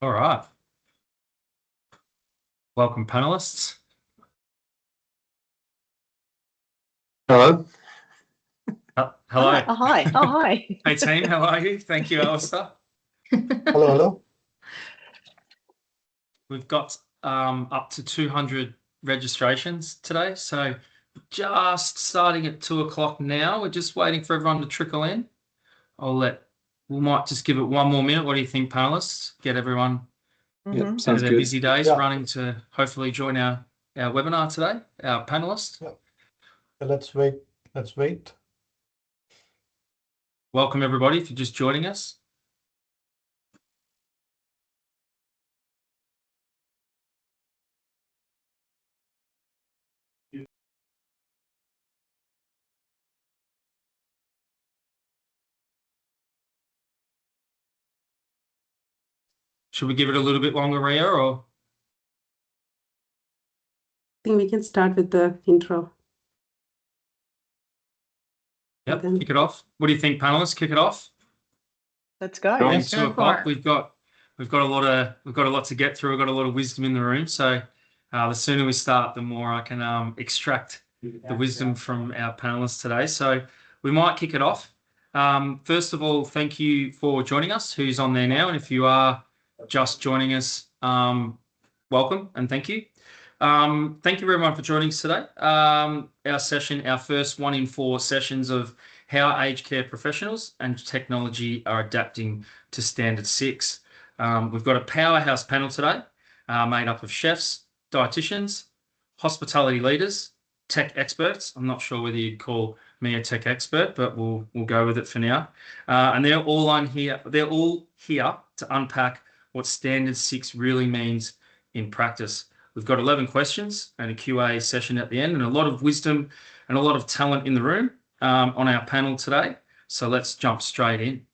All right. Welcome, panelists. Hello. Hello. Hi. Oh, hi. Hey, team. How are you? Thank you, Alistair. Hello. We've got up to 200 registrations today, so just starting at 2 o'clock now. We're just waiting for everyone to trickle in. We might just give it one more minute. What do you think, panelists? Get everyone Yep, out of sounds their good. busy days Yeah. running to hopefully join our webinar today, our panelists. Yeah. Let's wait. Welcome, everybody, if you're just joining us. Should we give it a little bit longer, Ria, or? I think we can start with the intro. Yep, Then- kick it off. What do you think, panelists? Kick it off. Let's go. At Yes. 2 o'clock. We've got a lot to get through. We've got a lot of wisdom in the room. So the sooner we start, the more I can extract the wisdom from our panelists today. So we might kick it off. First of all, thank you for joining us. Who's on there now? And if you are just joining us, welcome and thank you. Thank you everyone for joining us today. Our session, our first 1 in 4 sessions of how aged care professionals and technology are adapting to Standard 6. We've got a powerhouse panel today made up of chefs, dietitians, hospitality leaders, tech experts. I'm not sure whether you'd call me a tech expert, but we'll go with it for now. And they're all here to unpack what Standard 6 really means in practice. We've got 11 questions and a QA session at the end, and a lot of wisdom and a lot of talent in the room on our panel today. So let's jump straight in.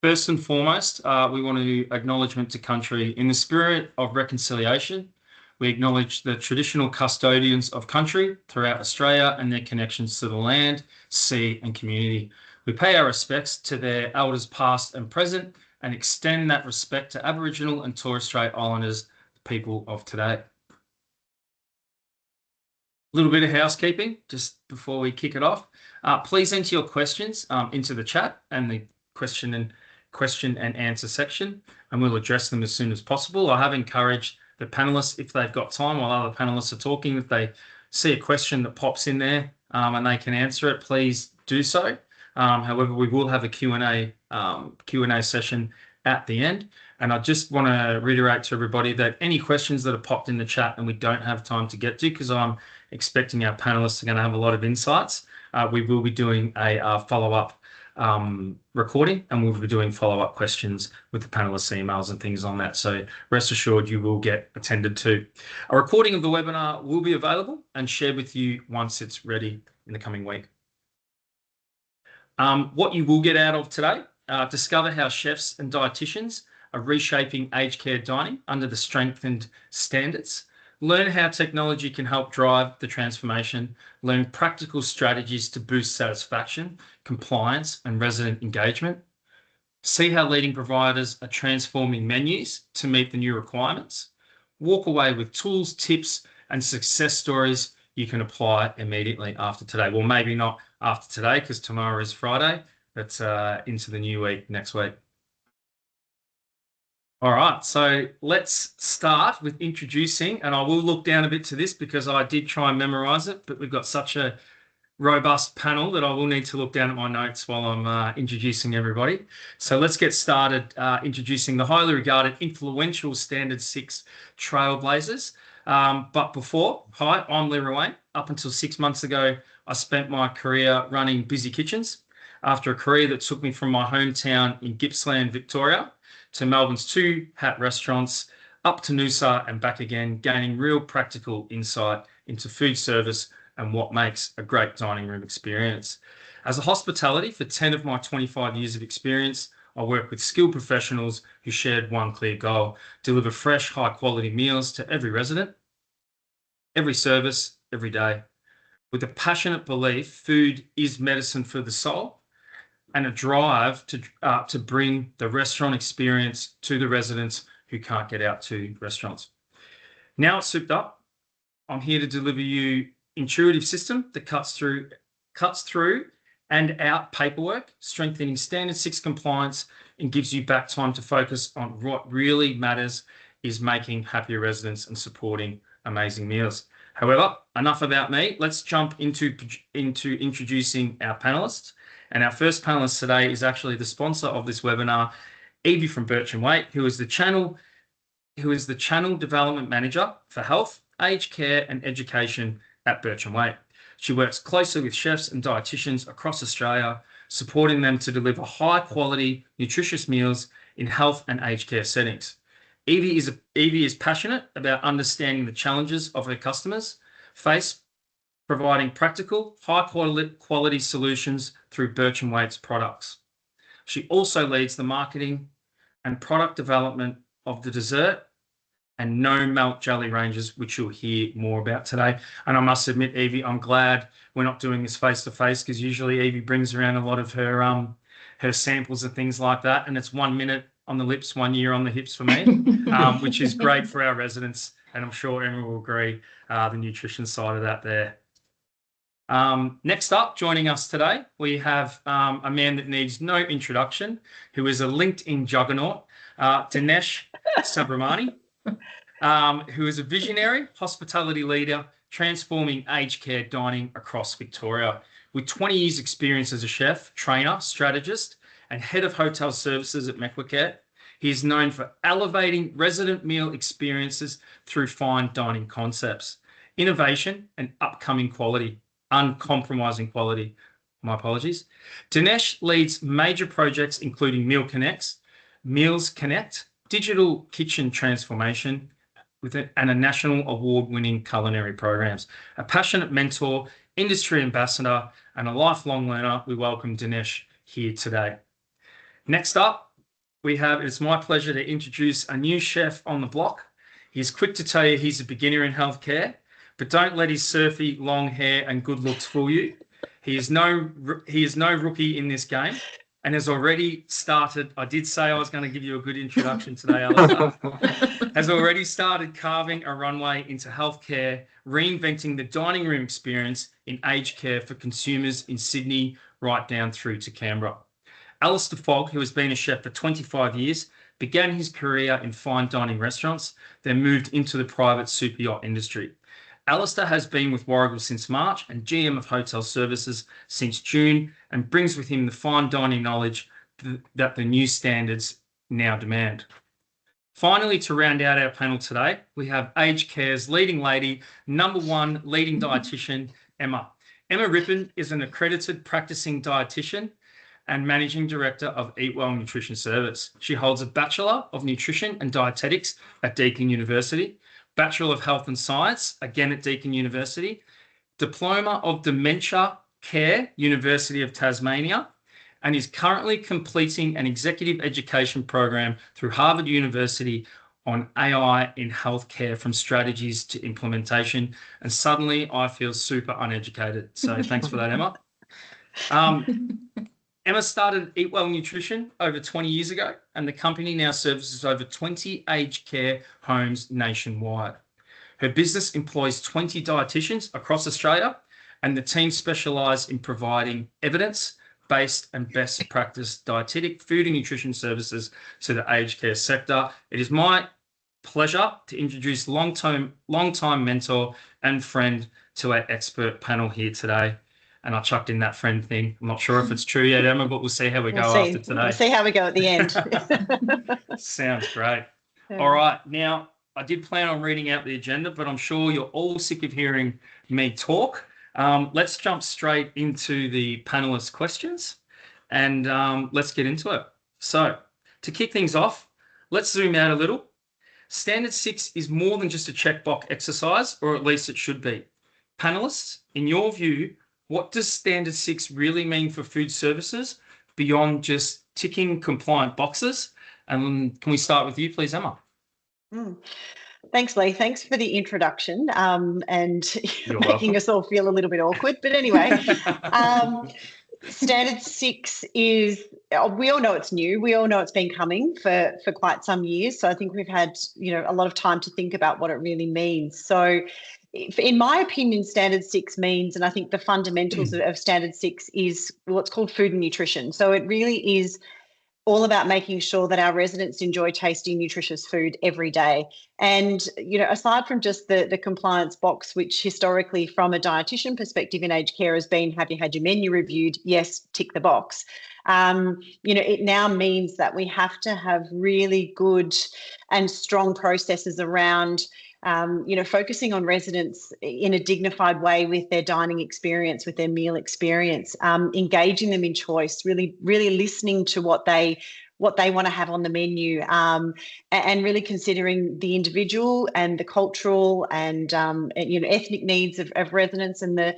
First and foremost, we want to acknowledgement to country. In the spirit of reconciliation, we acknowledge the traditional custodians of country throughout Australia and their connections to the land, sea and community. We pay our respects to their elders past and present and extend that respect to Aboriginal and Torres Strait Islanders, the people of today. A little bit of housekeeping just before we kick it off. Please enter your questions into the chat and the question and answer section, and we'll address them as soon as possible. I have encouraged the panelists, if they've got time while other panelists are talking, if they see a question that pops in there and they can answer it, please do so. However, we will have a Q&A session at the end. And I just want to reiterate to everybody that any questions that are popped in the chat and we don't have time to get to, because I'm expecting our panelists are going to have a lot of insights, we will be doing a follow-up recording, and we'll be doing follow-up questions with the panelists' emails and things on that. So rest assured you will get attended to. A recording of the webinar will be available and shared with you once it's ready in the coming week. What you will get out of today, discover how chefs and dietitians are reshaping aged care dining under the strengthened standards. Learn how technology can help drive the transformation. Learn practical strategies to boost satisfaction, compliance, and resident engagement. See how leading providers are transforming menus to meet the new requirements. Walk away with tools, tips, and success stories you can apply immediately after today. Well, maybe not after today because tomorrow is Friday, but into the new week next week. All right, so let's start with introducing, and I will look down a bit to this because I did try and memorize it, but we've got such a robust panel that I will need to look down at my notes while I'm introducing everybody. So let's get started introducing the highly regarded influential Standard 6 trailblazers. But before, hi, I'm Lee Ruane. Up until 6 months ago, I spent my career running Busy Kitchens. After a career that took me from my hometown in Gippsland, Victoria, to Melbourne's 2 Hat restaurants, up to Noosa and back again, gaining real practical insight into food service and what makes a great dining room experience. As a hospitality for 10 of my 25 years of experience, I work with skilled professionals who shared one clear goal: deliver fresh, high quality meals to every resident, every service, every day. With a passionate belief, food is medicine for the soul. and a drive to bring the restaurant experience to the residents who can't get out to restaurants. Now it's souped up. I'm here to deliver you intuitive system that cuts through and out paperwork, strengthening Standard 6 compliance, and gives you back time to focus on what really matters, is making happier residents and supporting amazing meals. However, enough about me. Let's jump into introducing our panelists. And our first panelist today is actually the sponsor of this webinar, Evie from Birch & Waite, who is the channel development manager for health, aged care and education at Birch & Waite. She works closely with chefs and dietitians across Australia, supporting them to deliver high quality, nutritious meals in health and aged care settings. Evie is passionate about understanding the challenges of her customers face, providing practical, high quality solutions through Birch & Waite's products. She also leads the marketing and product development of the dessert and no melt jelly ranges, which you'll hear more about today. And I must admit, Evie, I'm glad we're not doing this face to face, because usually Evie brings around a lot of her samples and things like that, and it's 1 minute on the lips, 1 year on the hips for me, which is great for our residents, and I'm sure Emma will agree, the nutrition side of that there. Next up, joining us today, we have a man that needs no introduction, who is a LinkedIn juggernaut, Dinesh Subramani, who is a visionary hospitality leader transforming aged care dining across Victoria. With 20 years experience as a chef, trainer, strategist, and head of hotel services at Mequaket, he is known for elevating resident meal experiences through fine dining concepts, innovation and uncompromising quality. My apologies. Dinesh leads major projects including Meals Connect, digital kitchen transformation, and a national award-winning culinary programs. A passionate mentor, industry ambassador, and a lifelong learner, we welcome Dinesh here today. Next up, it's my pleasure to introduce a new chef on the block. He's quick to tell you he's a beginner in healthcare, but don't let his surfy long hair and good looks fool you. He is no rookie in this game, and has already started. I did say I was going to give you a good introduction today, Alistair. Has already started carving a runway into healthcare, reinventing the dining room experience in aged care for consumers in Sydney, right down through to Canberra. Alistair Fogg, who has been a chef for 25 years, began his career in fine dining restaurants, then moved into the private super yacht industry. Alistair has been with Warragul since March and GM of Hotel Services since June, and brings with him the fine dining knowledge that the new standards now demand. Finally, to round out our panel today, we have aged care's leading lady, #1 leading dietitian, Emma. Emma Rippon is an accredited practicing dietitian and managing director of Eat Well Nutrition Service. She holds a Bachelor of Nutrition and Dietetics at Deakin University, Bachelor of Health and Science, again at Deakin University, Diploma of Dementia Care, University of Tasmania, and is currently completing an executive education program through Harvard University on AI in healthcare, from strategies to implementation. And suddenly I feel super uneducated. So thanks for that, Emma. Emma started Eat Well Nutrition over 20 years ago, and the company now services over 20 aged care homes nationwide. Her business employs 20 dietitians across Australia, and the team specialise in providing evidence-based and best practice dietetic food and nutrition services to the aged care sector. It is my pleasure to introduce long-time mentor and friend to our expert panel here today. And I chucked in that friend thing. I'm not sure if it's true yet, Emma, but we'll see how we go after today. We'll see how we go at the end. Sounds great. Yeah. All right. Now, I did plan on reading out the agenda, but I'm sure you're all sick of hearing me talk. Let's jump straight into the panelist questions, and let's get into it. So, to kick things off, let's zoom out a little. Standard 6 is more than just a checkbox exercise, or at least it should be. Panelists, in your view, what does Standard 6 really mean for food services beyond just ticking compliant boxes? And can we start with you, please, Emma? Thanks, Lee. Thanks for the introduction, and You're making welcome. us all feel a little bit awkward. But anyway, Standard 6 is, we all know it's new. We all know it's been coming for quite some years. So I think we've had, a lot of time to think about what it really means. So in my opinion, Standard 6 means, and I think the fundamentals of Standard 6 is what's called food and nutrition. So it really is all about making sure that our residents enjoy tasty, nutritious food every day. And, aside from just the compliance box, which historically from a dietitian perspective in aged care has been, have you had your menu reviewed? Yes, tick the box. It now means that we have to have really good and strong processes around focusing on residents in a dignified way with their dining experience, with their meal experience, engaging them in choice, really listening to what they want to have on the menu, and really considering the individual and the cultural and ethnic needs of residents and the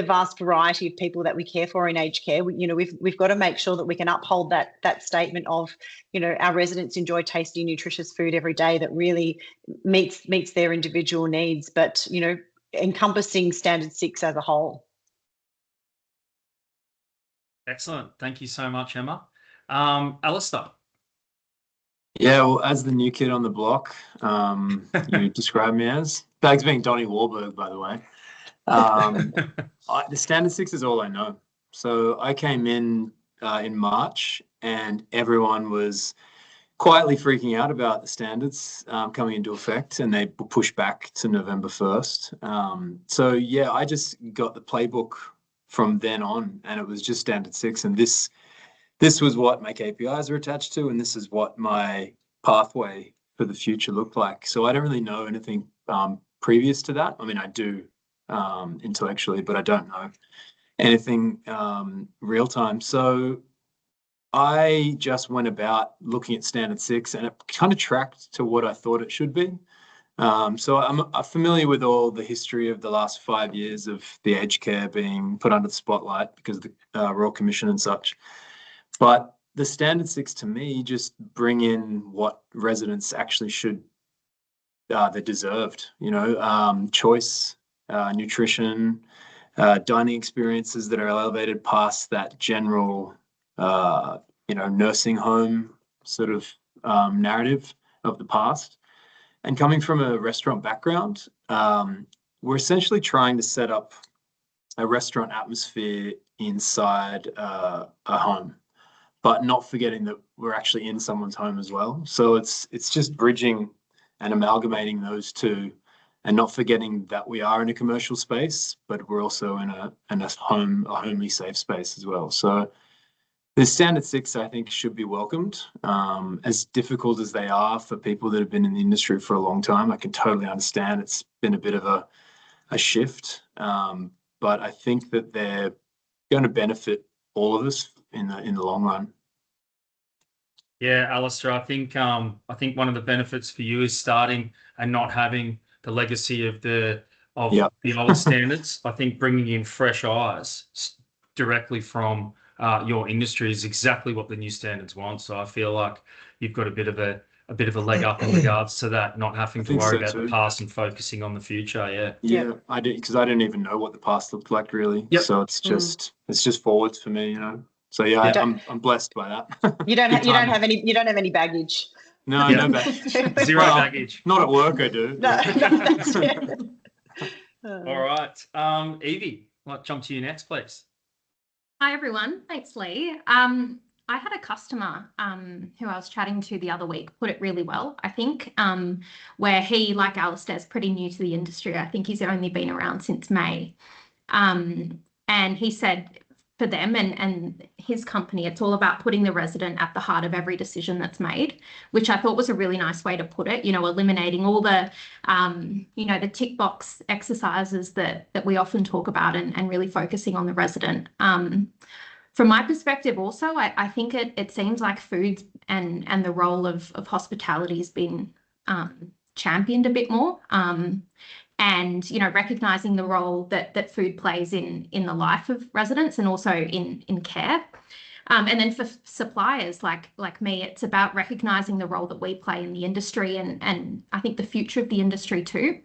vast variety of people that we care for in aged care. We've got to make sure that we can uphold that statement of, our residents enjoy tasty, nutritious food every day that really meets their individual needs, but encompassing Standard 6 as a whole. Excellent. Thank you so much, Emma. Alistair. Yeah, well, as the new kid on the block, you describe me as. Bags being Donnie Wahlberg, by the way. The Standard 6 is all I know. So I came in March, and everyone was quietly freaking out about the standards coming into effect, and they pushed back to November 1st. So yeah, I just got the playbook from then on, and it was just Standard 6, and this was what my KPIs are attached to, and this is what my pathway for the future looked like. So I don't really know anything previous to that. I mean, I do intellectually, but I don't know anything real time. So I just went about looking at Standard 6, and it kind of tracked to what I thought it should be. So I'm familiar with all the history of the last 5 years of the aged care being put under the spotlight because of the Royal Commission and such. But the Standard 6 to me just bring in what residents actually should, they deserved, choice, nutrition, dining experiences that are elevated past that general, nursing home sort of narrative of the past. And coming from a restaurant background, we're essentially trying to set up a restaurant atmosphere inside a home, but not forgetting that we're actually in someone's home as well. So it's just bridging and amalgamating those two, and not forgetting that we are in a commercial space, but we're also in a homely safe space as well. So the Standard 6, I think, should be welcomed. As difficult as they are for people that have been in the industry for a long time, I can totally understand it's been a bit of a shift, but I think that they're going to benefit all of us in the long run. Yeah, Alistair, I think one of the benefits for you is starting and not having the legacy of the old standards. I think bringing in fresh eyes directly from your industry is exactly what the new standards want. So I feel like you've got a bit of a leg up in regards to that, not having to worry about the past and focusing on the future. Yeah, I did, because I didn't even know what the past looked like really. Yep. So it's just forwards for me, So yeah, I'm blessed by that. You don't have any baggage. No, no baggage. Zero baggage. Not at work, I do. No, that's it. All right, Evie, I'll jump to you next, please. Hi everyone, thanks Lee. I had a customer who I was chatting to the other week put it really well, I think, where he, like Alistair, is pretty new to the industry. I think he's only been around since May. And he said for them and his company, it's all about putting the resident at the heart of every decision that's made, which I thought was a really nice way to put it, eliminating all the, the tick box exercises that we often talk about and really focusing on the resident. From my perspective also, I think it seems like food and the role of hospitality has been championed a bit more. And recognizing the role that food plays in the life of residents and also in care. And then for suppliers like me, it's about recognizing the role that we play in the industry and I think the future of the industry too.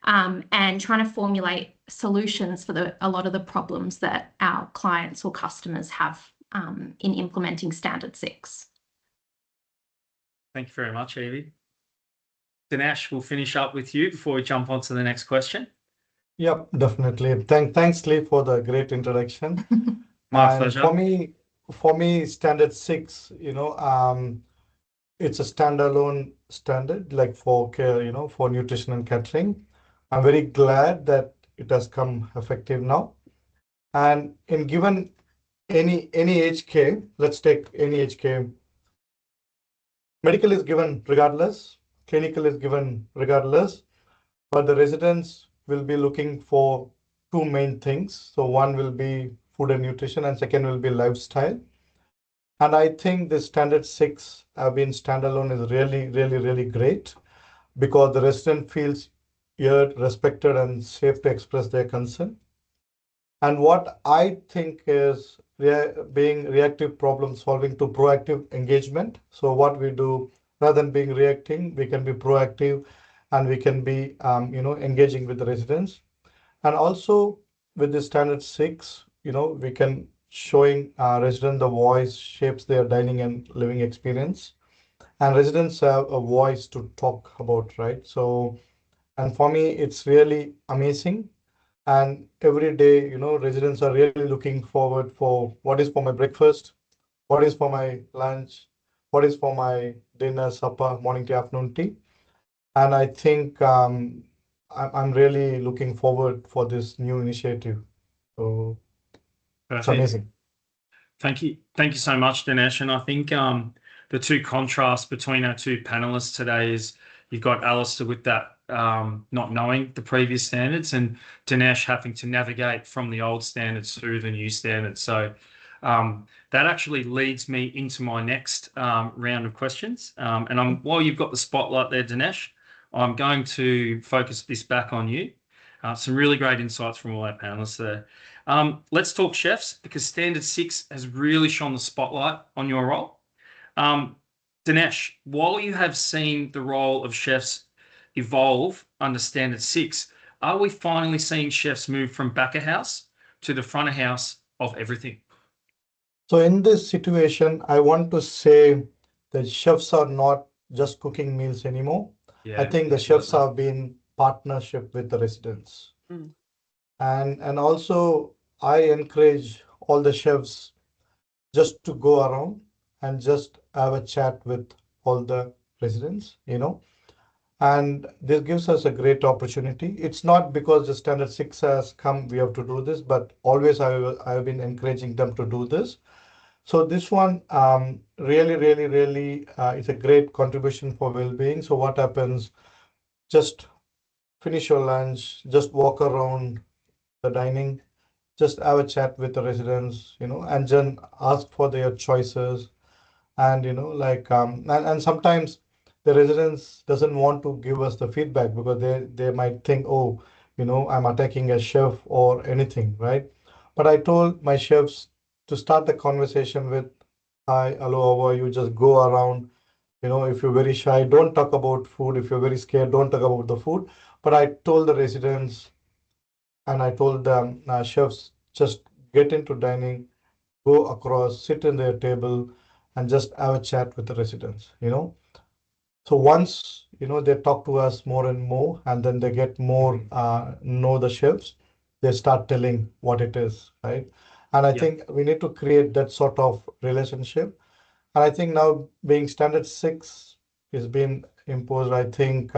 and trying to formulate solutions for a lot of the problems that our clients or customers have in implementing Standard 6. Thank you very much, Evie. Dinesh, we'll finish up with you before we jump on to the next question. Yep, definitely. Thanks, Lee, for the great introduction. My And pleasure. For me, Standard 6, it's a standalone standard, like for care, for nutrition and catering. I'm very glad that it has come effective now. And in given any aged care, let's take any aged care. Medical is given regardless, clinical is given regardless, but the residents will be looking for two main things. So one will be food and nutrition, and second will be lifestyle. And I think the Standard 6 being standalone is really, really, really great because the resident feels heard, respected, and safe to express their concern. And what I think is being reactive problem solving to proactive engagement. So what we do, rather than being reacting, we can be proactive and we can be, engaging with the residents. And also with the Standard 6, we can showing resident the voice shapes their dining and living experience. And residents have a voice to talk about, right? So, and for me, it's really amazing. And every day, residents are really looking forward for what is for my breakfast, what is for my lunch, what is for my dinner, supper, morning tea, afternoon tea. And I think I'm really looking forward for this new initiative. So it's Perfect. amazing. Thank you. Thank you so much, Dinesh. And I think the two contrasts between our two panelists today is you've got Alistair with that not knowing the previous standards and Dinesh having to navigate from the old standards through the new standards. So that actually leads me into my next round of questions. And while you've got the spotlight there, Dinesh, I'm going to focus this back on you. Some really great insights from all our panelists there. Let's talk chefs because Standard 6 has really shone the spotlight on your role. Dinesh, while you have seen the role of chefs evolve under Standard 6, are we finally seeing chefs move from back of house to the front of house of everything? So in this situation, I want to say that chefs are not just cooking meals anymore. Yeah, I think the chefs have been partnership with the residents. Mm. And also I encourage all the chefs just to go around and just have a chat with all the residents, and this gives us a great opportunity. It's not because the Standard 6 has come, we have to do this, but always I've been encouraging them to do this. So this one really, really, really is a great contribution for well-being. So what happens, just finish your lunch, just walk around the dining, just have a chat with the residents, and then ask for their choices. And, and sometimes the residents doesn't want to give us the feedback because they might think, oh, I'm attacking a chef or anything, right? But I told my chefs to start the conversation with, hi, hello, how are you? Just go around. If you're very shy, don't talk about food. If you're very scared, don't talk about the food. But I told the residents and I told them, chefs, just get into dining, go across, sit in their table, and just have a chat with the residents, So once, they talk to us more and more, and then they get more, know the chefs, they start telling what it is, right? And I think we need to create that sort of relationship. And I think now being Standard 6 is being imposed, I think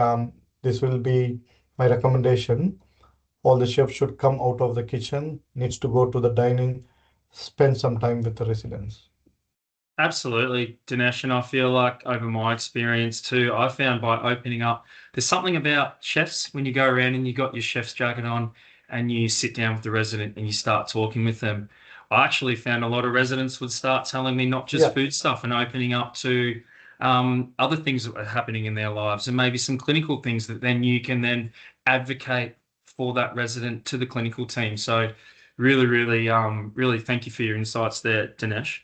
this will be my recommendation. All the chefs should come out of the kitchen, needs to go to the dining, spend some time with the residents. Absolutely, Dinesh, and I feel like over my experience too, I found by opening up, there's something about chefs when you go around and you got your chef's jacket on and you sit down with the resident and you start talking with them. I actually found a lot of residents would start telling me not just food stuff and opening up to other things that were happening in their lives and maybe some clinical things that then you can then advocate for that resident to the clinical team. So really, really thank you for your insights there, Dinesh.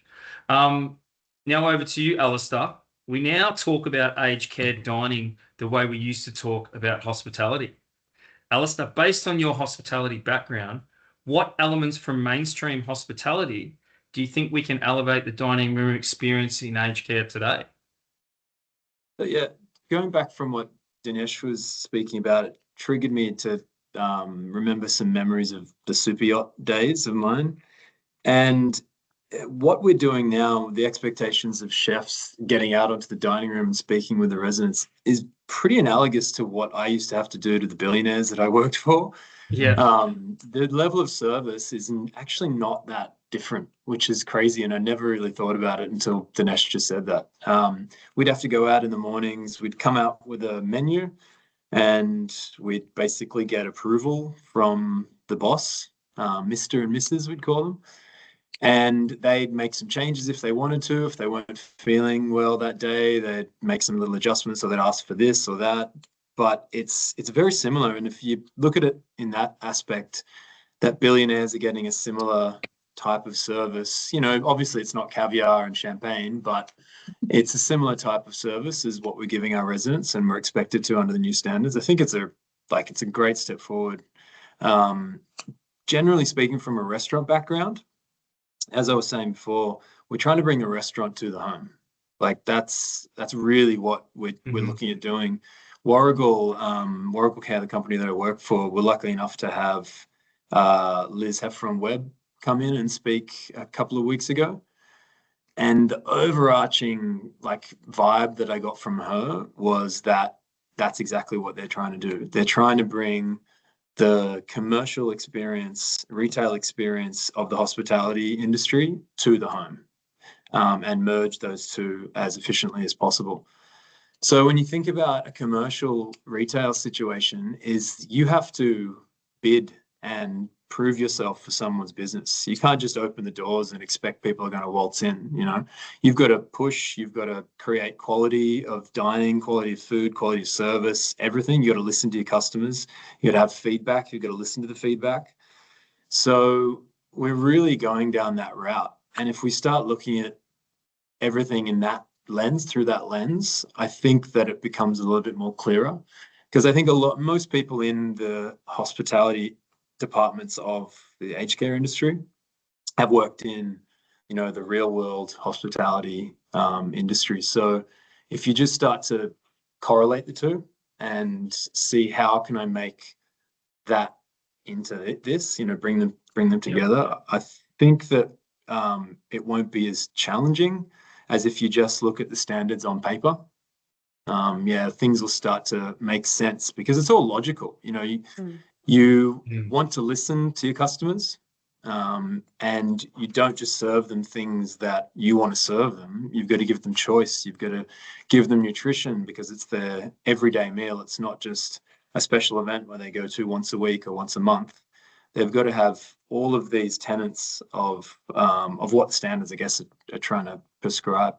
Now over to you, Alistair. We now talk about aged care dining the way we used to talk about hospitality. Alistair, based on your hospitality background, what elements from mainstream hospitality do you think we can elevate the dining room experience in aged care today? But yeah, going back from what Dinesh was speaking about, it triggered me to remember some memories of the super yacht days of mine. And what we're doing now, the expectations of chefs getting out onto the dining room and speaking with the residents is pretty analogous to what I used to have to do to the billionaires that I worked for. Yeah. The level of service is actually not that different, which is crazy. And I never really thought about it until Dinesh just said that. We'd have to go out in the mornings, we'd come out with a menu, and we'd basically get approval from the boss, Mr. and Mrs. we'd call them. And they'd make some changes if they wanted to. If they weren't feeling well that day, they'd make some little adjustments, or they'd ask for this or that. But it's very similar. And if you look at it in that aspect, that billionaires are getting a similar type of service. You know, obviously it's not caviar and champagne, but it's a similar type of service as what we're giving our residents, and we're expected to under the new standards. I think it's a great step forward. Generally speaking, from a restaurant background, as I was saying before, we're trying to bring the restaurant to the home. Like that's really what we're looking at doing. Warrigal Care, the company that I work for, we're lucky enough to have Liz Heffron Webb come in and speak a couple of weeks ago. And the overarching vibe that I got from her was that that's exactly what they're trying to do. They're trying to bring the commercial experience, retail experience of the hospitality industry to the home, and merge those two as efficiently as possible. So when you think about a commercial retail situation, is you have to bid and prove yourself for someone's business. You can't just open the doors and expect people are going to waltz in. You know, you've got to push, you've got to create quality of dining, quality of food, quality of service, everything. You got to listen to your customers. You got to have feedback. You've got to listen to the feedback. So we're really going down that route. And if we start looking at everything in that lens, through that lens, I think that it becomes a little bit more clearer. Because I think most people in the hospitality departments of the aged care industry have worked in, you know, the real world hospitality industry. So if you just start to correlate the two and see how can I make that into this, you know, bring them together, I think that it won't be as challenging as if you just look at the standards on paper. Things will start to make sense because it's all logical. You know, you want to listen to your customers, and you don't just serve them things that you want to serve them. You've got to give them choice. You've got to give them nutrition because it's their everyday meal. It's not just a special event where they go to once a week or once a month. They've got to have all of these tenets of what standards, I guess, are trying to prescribe.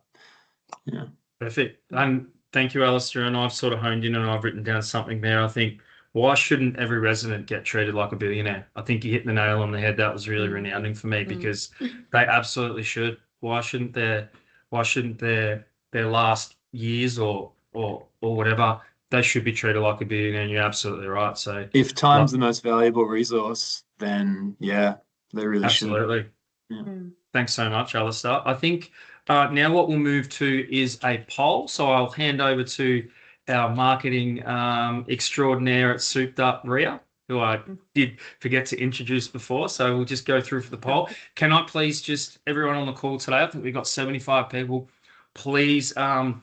Yeah. Perfect. And thank you, Alistair. And I've sort of honed in and I've written down something there. I think, why shouldn't every resident get treated like a billionaire? I think you hit the nail on the head. That was really resounding for me because they absolutely should. Why shouldn't their last years or whatever, they should be treated like a billionaire, and you're absolutely right. So if time's the most valuable resource, then yeah, they really absolutely. should. Yeah. Thanks so much, Alistair. I think now what we'll move to is a poll. So I'll hand over to our marketing extraordinaire at Souped Up, Ria, who I did forget to introduce before. So we'll just go through for the poll. Can I please just, everyone on the call today, I think we've got 75 people, please try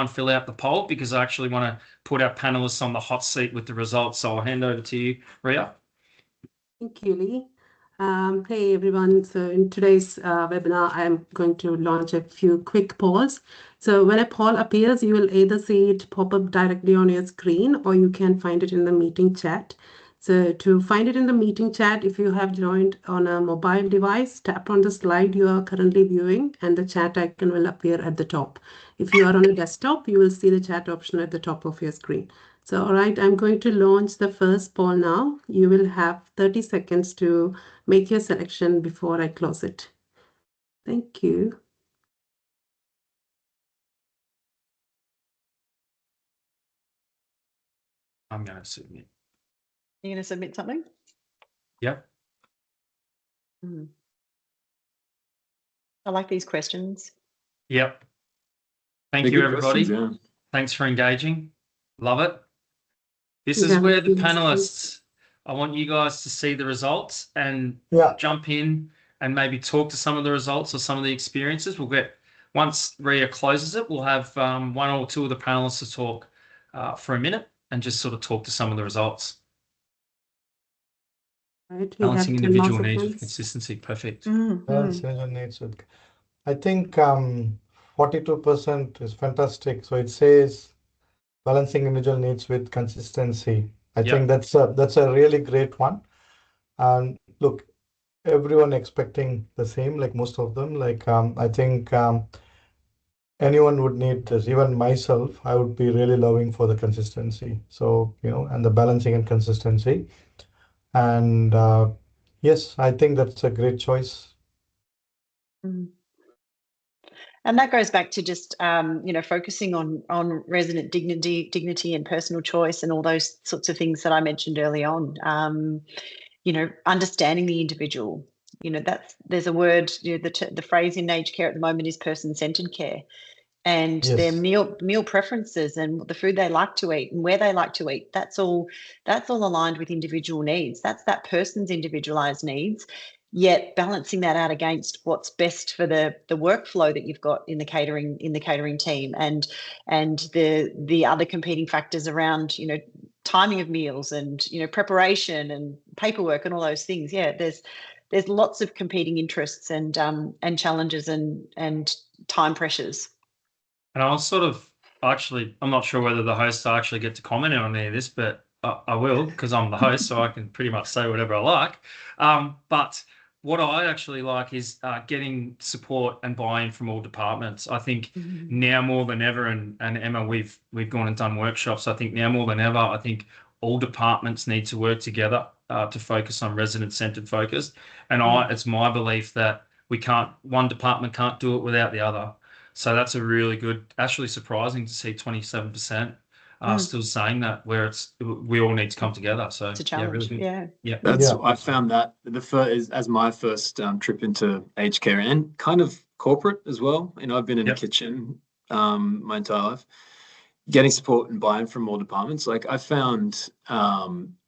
and fill out the poll because I actually want to put our panelists on the hot seat with the results. So I'll hand over to you, Ria. Thank you, Lee. Hey everyone, so in today's webinar, I'm going to launch a few quick polls. So when a poll appears, you will either see it pop up directly on your screen or you can find it in the meeting chat. So to find it in the meeting chat, if you have joined on a mobile device, tap on the slide you are currently viewing and the chat icon will appear at the top. If you are on a desktop, you will see the chat option at the top of your screen. So, all right, I'm going to launch the first poll now. You will have 30 seconds to make your selection before I close it. Thank you. I'm going to submit. You going to submit something? Yep. I like these questions. Yep. Thank They're you, good everybody. questions, Thanks for engaging. Love it. This is Yeah, where the yes, panelists, I want you guys to see the results and Yeah. jump in and maybe talk to some of the results or some of the experiences. Once Ria closes it, we'll have one or two of the panelists to talk for a minute and just sort of talk to some of the results. Right, we have Balancing 10 individual more needs with seconds. consistency. Perfect. Balance individual needs with. I think 42% is fantastic. So it says balancing individual needs with consistency. I Yep. think that's a really great one. And look, everyone expecting the same, like most of them. Like I think anyone would need this. Even myself, I would be really loving for the consistency. So and the balancing and consistency. And yes, I think that's a great choice. And that goes back to just focusing on resident dignity and personal choice and all those sorts of things that I mentioned early on. Understanding the individual. There's a word. The phrase in aged care at the moment is person-centered care, and their Yes. meal preferences and the food they like to eat and where they like to eat. That's all aligned with individual needs. That's that person's individualized needs. Yet balancing that out against what's best for the workflow that you've got in the catering team and the other competing factors around timing of meals and preparation and paperwork and all those things. Yeah, there's lots of competing interests and challenges and time pressures. And I'll I'm not sure whether the hosts actually get to comment on any of this, but I will because I'm the host, so I can pretty much say whatever I like. But what I actually like is getting support and buy-in from all departments. I think now more than ever, and Emma, we've gone and done workshops. I think now more than ever, I think all departments need to work together to focus on resident-centered focus. And it's my belief that one department can't do it without the other. So that's a really good, actually surprising to see 27% still saying that, where we all need to come together. So it's a challenge. Yeah. I found that as my first trip into aged care and kind of corporate as well. I've been in a kitchen my entire life. Getting support and buy-in from all departments. Like I found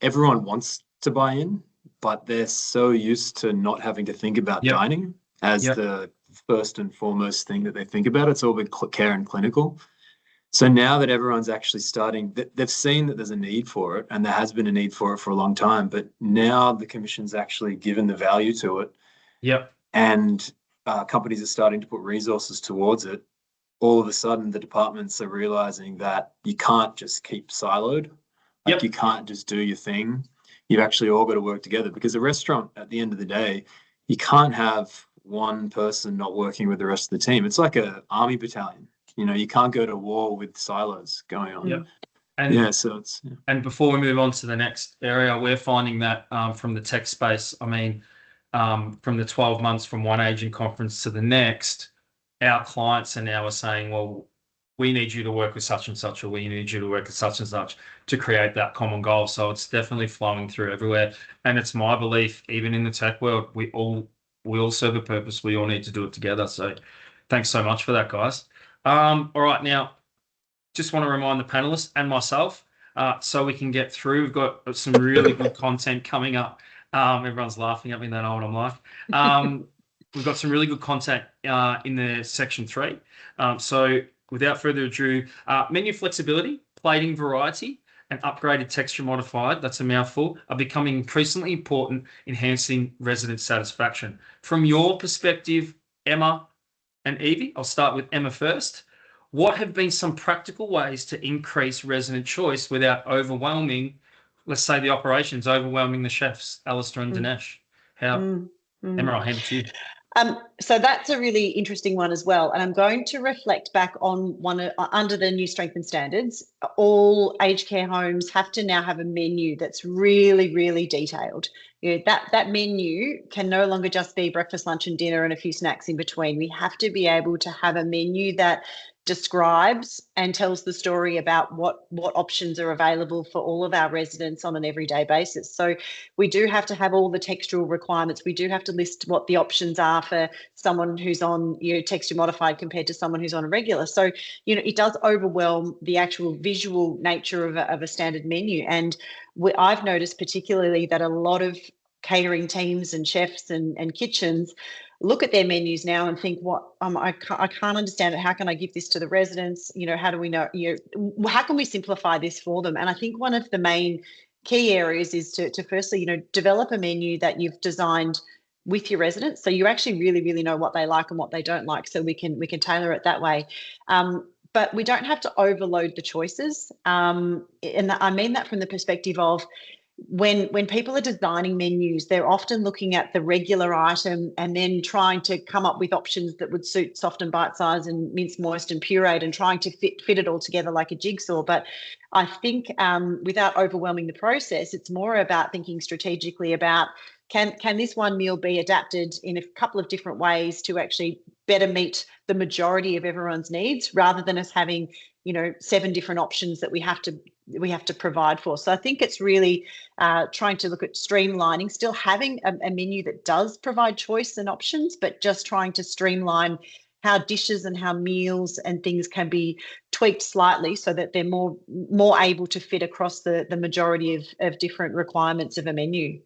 everyone wants to buy in, but they're so used to not having to think about dining as the first and foremost thing that they think about. It's all been care and clinical. So now that everyone's actually starting, they've seen that there's a need for it, and there has been a need for it for a long time. But now the Commission's actually given the value to it. Yep. And companies are starting to put resources towards it. All of a sudden, the departments are realizing that you can't just keep siloed. Like you can't just do your thing. You've actually all got to work together, because a restaurant, at the end of the day, you can't have one person not working with the rest of the team. It's like an army battalion. You can't go to war with silos going on. Yep. And before we move on to the next area, we're finding that from the tech space, from the 12 months from one agent conference to the next, our clients are now saying, well, we need you to work with such and such, or we need you to work with such and such to create that common goal. So it's definitely flowing through everywhere. And it's my belief, even in the tech world, we all serve a purpose. We all need to do it together. So thanks so much for that, guys. All right, now, just want to remind the panelists and myself, so we can get through. We've got some really good content coming up. Everyone's laughing at me, they know what I'm like. We've got some really good content in the section 3. So without further ado, menu flexibility, plating variety, and upgraded texture modified, that's a mouthful, are becoming increasingly important, enhancing resident satisfaction. From your perspective, Emma and Evie, I'll start with Emma first. What have been some practical ways to increase resident choice without overwhelming, let's say, the operations, overwhelming the chefs, Alistair and Dinesh? Emma, I'll hand it to you. So that's a really interesting one as well. And I'm going to reflect back on under the new strength and standards. All aged care homes have to now have a menu that's really, really detailed. That menu can no longer just be breakfast, lunch and dinner and a few snacks in between. We have to be able to have a menu that describes and tells the story about what options are available for all of our residents on an everyday basis. So we do have to have all the textual requirements. We do have to list what the options are for someone who's on, you know, texture modified compared to someone who's on a regular. So, you know, it does overwhelm the actual visual nature of a standard menu. And I've noticed particularly that a lot of catering teams and chefs and kitchens look at their menus now and think, what I can't understand it. How can I give this to the residents? You know, how do we know, you know, how can we simplify this for them? And I think one of the main key areas is to firstly, you know, develop a menu that you've designed with your residents, so you actually really know what they like and what they don't like, so we can tailor it that way. But we don't have to overload the choices, and I mean that from the perspective of when people are designing menus, they're often looking at the regular item and then trying to come up with options that would suit soft and bite size and minced, moist and pureed, and trying to fit it all together like a jigsaw. But I think without overwhelming the process, it's more about thinking strategically about can this one meal be adapted in a couple of different ways to actually better meet the majority of everyone's needs, rather than us having, you know, 7 different options that we have to provide for. So I think it's really trying to look at streamlining, still having a menu that does provide choice and options, but just trying to streamline how dishes and how meals and things can be tweaked slightly so that they're more able to fit across the majority of different requirements of a menu.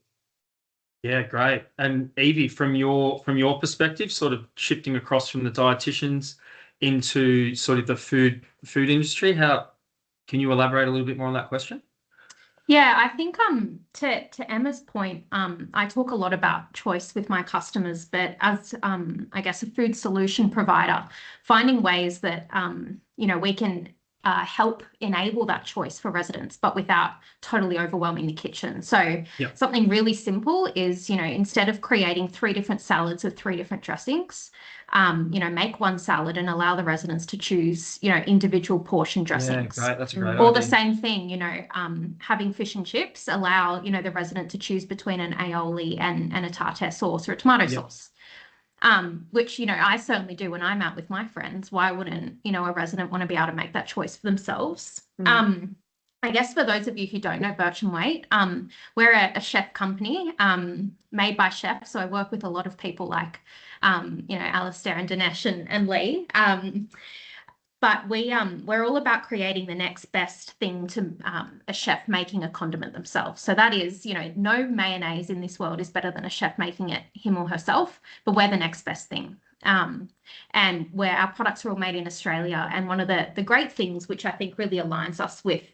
Yeah, great. And Evie, from your perspective, sort of shifting across from the dietitians into sort of the food industry, how can you elaborate a little bit more on that question? Yeah, I think to Emma's point, I talk a lot about choice with my customers, but as I guess a food solution provider, finding ways that you know, we can help enable that choice for residents, but without totally overwhelming the kitchen. So something really simple is, you know, instead of creating 3 different salads with 3 different dressings, you know, make one salad and allow the residents to choose, you know, individual portion dressings. Yeah, great. That's a great Or idea. the same thing, you know, having fish and chips, allow, you know, the resident to choose between an aioli and a tartare sauce or a tomato sauce. Which, you know, I certainly do when I'm out with my friends. Why wouldn't, you know, a resident want to be able to make that choice for themselves? I guess for those of you who don't know Birch & Waite, we're a chef company made by chefs. So I work with a lot of people like, you know, Alistair and Dinesh and Lee. But we're all about creating the next best thing to a chef making a condiment themselves. So that is, you know, no mayonnaise in this world is better than a chef making it him or herself, but we're the next best thing. And where our products are all made in Australia. And one of the great things, which I think really aligns us with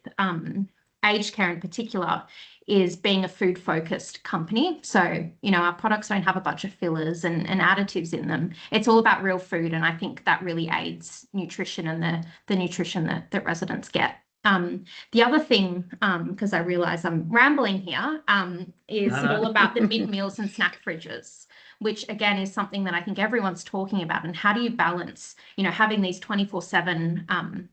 aged care in particular, is being a food-focused company. So, you know, our products don't have a bunch of fillers and additives in them. It's all about real food, and I think that really aids nutrition and the nutrition that residents get. The other thing, because I realise I'm rambling here, is all about the mid-meals and snack fridges, which again is something that I think everyone's talking about. And how do you balance, you know, having these 24/7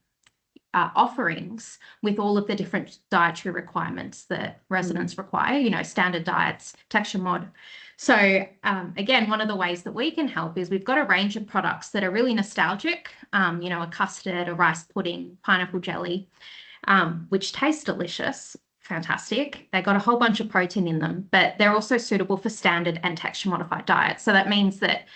offerings with all of the different dietary requirements that residents require, you know, standard diets, texture mod. So again, one of the ways that we can help is we've got a range of products that are really nostalgic, you know, a custard, a rice pudding, pineapple jelly, which taste delicious, fantastic. They got a whole bunch of protein in them, but they're also suitable for standard and texture modified diets. So that means that,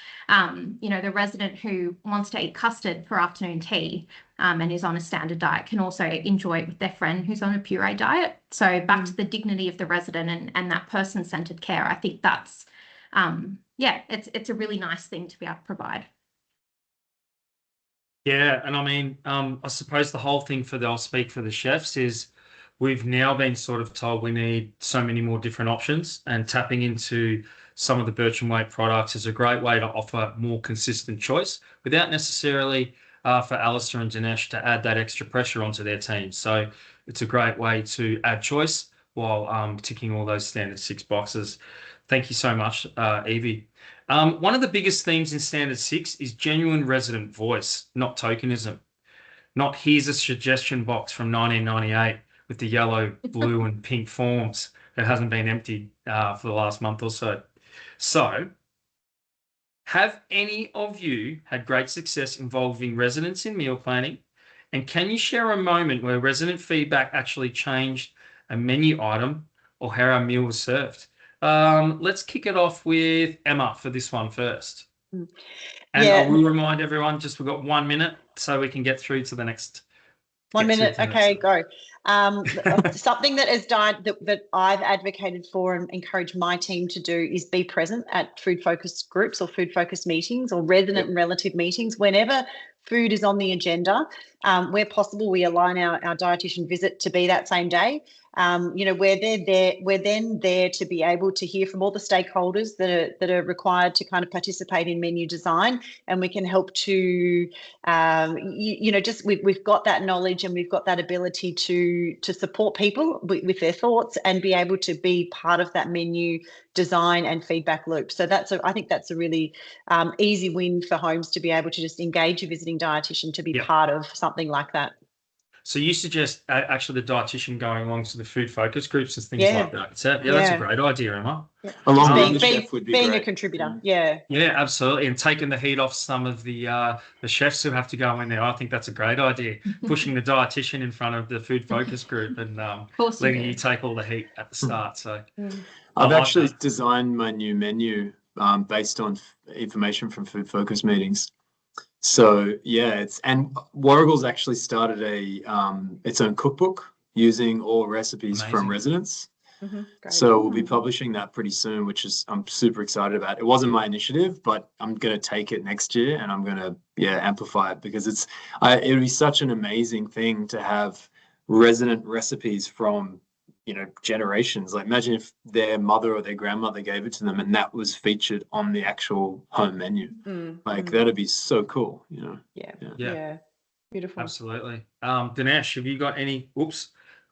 you know, the resident who wants to eat custard for afternoon tea and is on a standard diet can also enjoy it with their friend who's on a puree diet. So back to the dignity of the resident and that person-centered care. I think that's, yeah, it's a really nice thing to be able to provide. Yeah, and I mean, I suppose the whole thing I'll speak for the chefs, is we've now been sort of told we need so many more different options, and tapping into some of the Birch & Waite products is a great way to offer more consistent choice without necessarily for Alistair and Dinesh to add that extra pressure onto their team. So it's a great way to add choice while ticking all those standard 6 boxes. Thank you so much, Evie. One of the biggest themes in Standard 6 is genuine resident voice, not tokenism. Not here's a suggestion box from 1998 with the yellow, blue and pink forms that hasn't been emptied for the last month or so. So Have any of you had great success involving residents in meal planning? And can you share a moment where resident feedback actually changed a menu item or how our meal was served? Let's kick it off with Emma for this one first. And I will remind everyone, we've got 1 minute so we can get through to the next. 1 minute. Okay, go. Something that has died that I've advocated for and encouraged my team to do is be present at food focus groups or food focus meetings or resident and relative meetings. Whenever food is on the agenda, where possible, we align our dietitian visit to be that same day. We're then there to be able to hear from all the stakeholders that are required to kind of participate in menu design, and we can help to, we've got that knowledge and we've got that ability to support people with their thoughts and be able to be part of that menu design and feedback loop. So I think that's a really easy win for homes to be able to just engage a visiting dietitian to be part of something like that. So you suggest actually the dietitian going along to the food focus groups and things like that. So, that's a great idea, Emma. Yeah. Along with the chef would be being great. A contributor. Yeah, absolutely, and taking the heat off some of the chefs who have to go in there. I think that's a great idea. Pushing the dietitian in front of the food focus group and letting you take all the heat at the start. So I've actually designed my new menu based on information from food focus meetings. So and Warragul's actually started its own cookbook using all recipes from residents. So we'll be publishing that pretty soon, which I'm super excited about. It wasn't my initiative, but I'm going to take it next year and I'm going to amplify it because it would be such an amazing thing to have resident recipes from generations. Like imagine if their mother or their grandmother gave it to them and that was featured on the actual home menu. That'd be so cool, Yeah. Beautiful. Absolutely. Dinesh, have you got any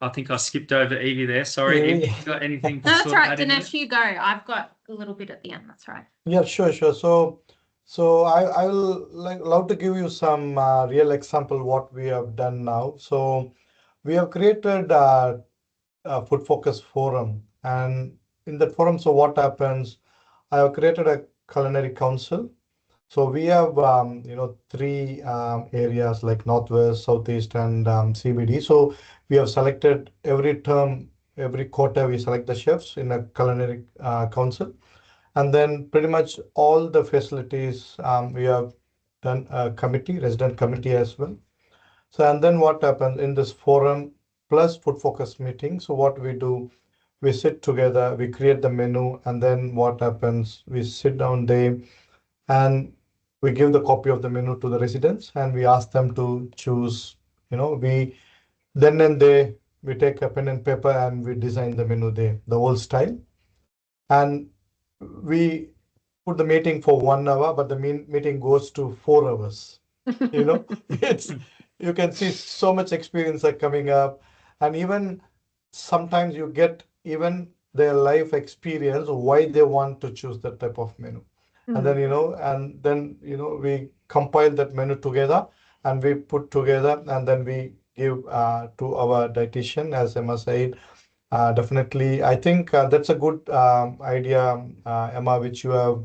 I think I skipped over Evie there. Sorry, Evie, you got anything? No, that's right. Dinesh, you go. I've got a little bit at the end. That's right. Yeah, sure. So I will love to give you some real example what we have done now. So we have created a food focus forum, and in that forum, so what happens? I have created a culinary council. So we have 3 areas like Northwest, Southeast, and CBD. So we have selected every term, every quarter, we select the chefs in a culinary council, and then pretty much all the facilities we have done a resident committee as well. So and then what happens in this forum plus food focus meeting? So what we do, we sit together, we create the menu, and then what happens? We sit down there and we give the copy of the menu to the residents and we ask them to choose, we then and there, we take a pen and paper and we design the menu there, the old style. And we put the meeting for 1 hour, but the meeting goes to 4 hours. You can see so much experience are coming up. And even sometimes you get even their life experience, why they want to choose that type of menu. And then, we compile that menu together and we put together and then we give to our dietitian, as Emma said. Definitely, I think that's a good idea, Emma, which you have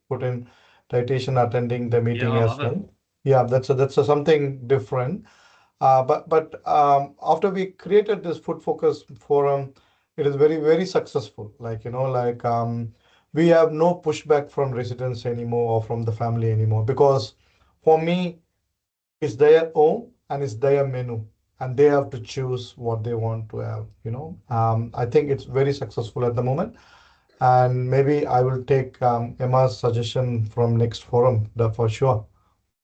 put in dietitian attending the meeting as well. Yeah, that's something different. But after we created this food focus forum, it is very, very successful. We have no pushback from residents anymore or from the family anymore, because for me, it's their home and it's their menu and they have to choose what they want to have, I think it's very successful at the moment. And maybe I will take Emma's suggestion from next forum for sure.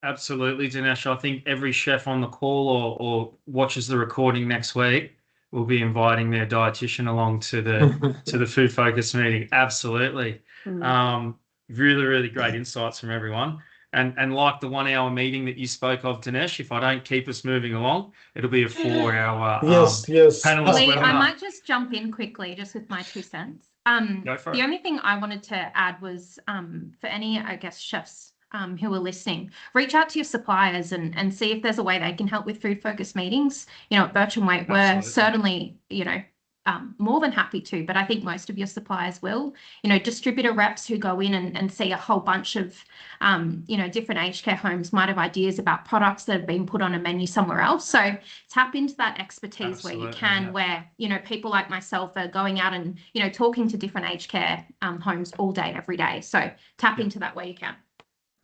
Absolutely, Dinesh. I think every chef on the call or watches the recording next week will be inviting their dietitian along to the food focus meeting. Absolutely. Really, really great insights from everyone. And like the 1 hour meeting that you spoke of, Dinesh, if I don't keep us moving along, it'll be a 4 hour panelist Lee, webinar. I might just jump in quickly, just with my 2 cents. Go for it. The only thing I wanted to add was for any, chefs who are listening, reach out to your suppliers and see if there's a way they can help with food focus meetings. At Bircham Waite, we're certainly, more than happy to, but I think most of your suppliers will. Distributor reps who go in and see a whole bunch of, different aged care homes might have ideas about products that have been put on a menu somewhere else. So tap into that expertise where you can, where, people like myself are going out and, talking to different aged care homes all day, every day. So tap into that where you can.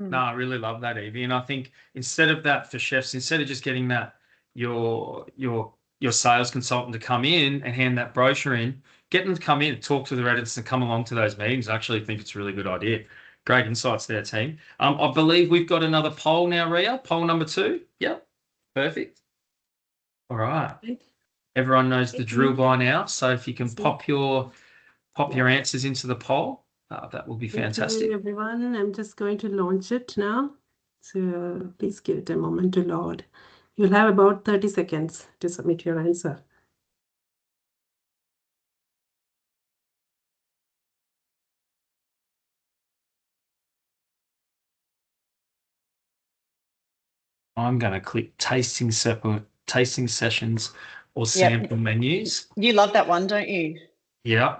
No, I really love that, Evie. And I think instead of that for chefs, instead of just getting that, your sales consultant to come in and hand that brochure in, get them to come in and talk to the residents and come along to those meetings. I actually think it's a really good idea. Great insights there, team. I believe we've got another poll now, Ria. Poll number 2. Yep. Perfect. All right. Everyone knows the drill by now. So if you can pop your answers into the poll, that will be fantastic. Thank you, everyone. I'm just going to launch it now. So please give it a moment to load. You'll have about 30 seconds to submit your answer. I'm going to click tasting sessions or sample menus. You love that one, don't you? Yeah.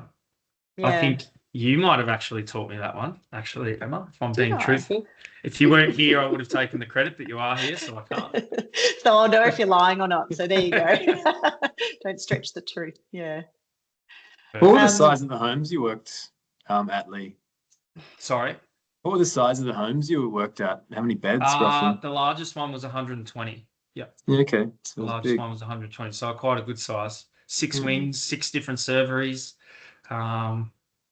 Yeah. I think you might have actually taught me that one, actually, Emma, if I'm being truthful. If you weren't here, I would have taken the credit, but you are here, so I can't. So I'll know if you're lying or not. So there you go. Don't stretch the truth. Yeah. What were the size of the homes you worked at, Lee? Sorry? What were the size of the homes you worked at? How many beds, roughly? The largest one was 120. Yeah. Okay. So the largest one was 120. So quite a good size. 6 wings, 6 different serveries,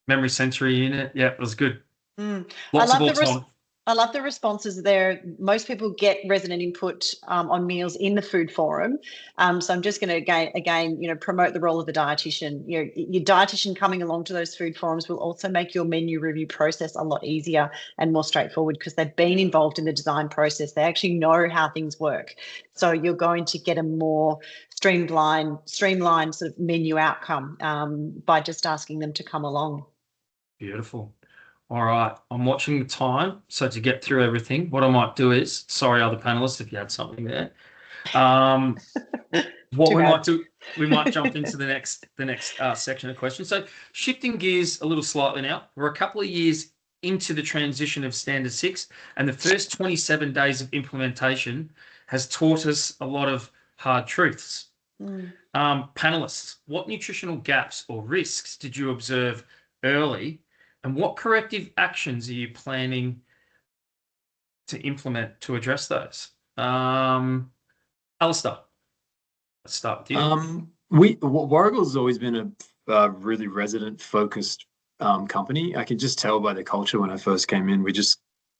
memory sensory unit. Yeah, it was good. Lots of autonomy. I love the responses there. Most people get resident input on meals in the food forum. So I'm just going to again, promote the role of the dietitian. Your dietitian coming along to those food forums will also make your menu review process a lot easier and more straightforward because they've been involved in the design process. They actually know how things work. So you're going to get a more streamlined sort of menu outcome by just asking them to come along. Beautiful. All right, I'm watching the time. So to get through everything, what I might do is, sorry, other panelists, if you had something there. What we might do, we might jump into the next section of questions. So shifting gears a little slightly now, we're a couple of years into the transition of Standard 6, and the first 27 days of implementation has taught us a lot of hard truths. Panelists, what nutritional gaps or risks did you observe early? And what corrective actions are you planning to implement to address those? Alistair, let's start with you. Warragul has always been a really resident-focused company. I can just tell by the culture when I first came in.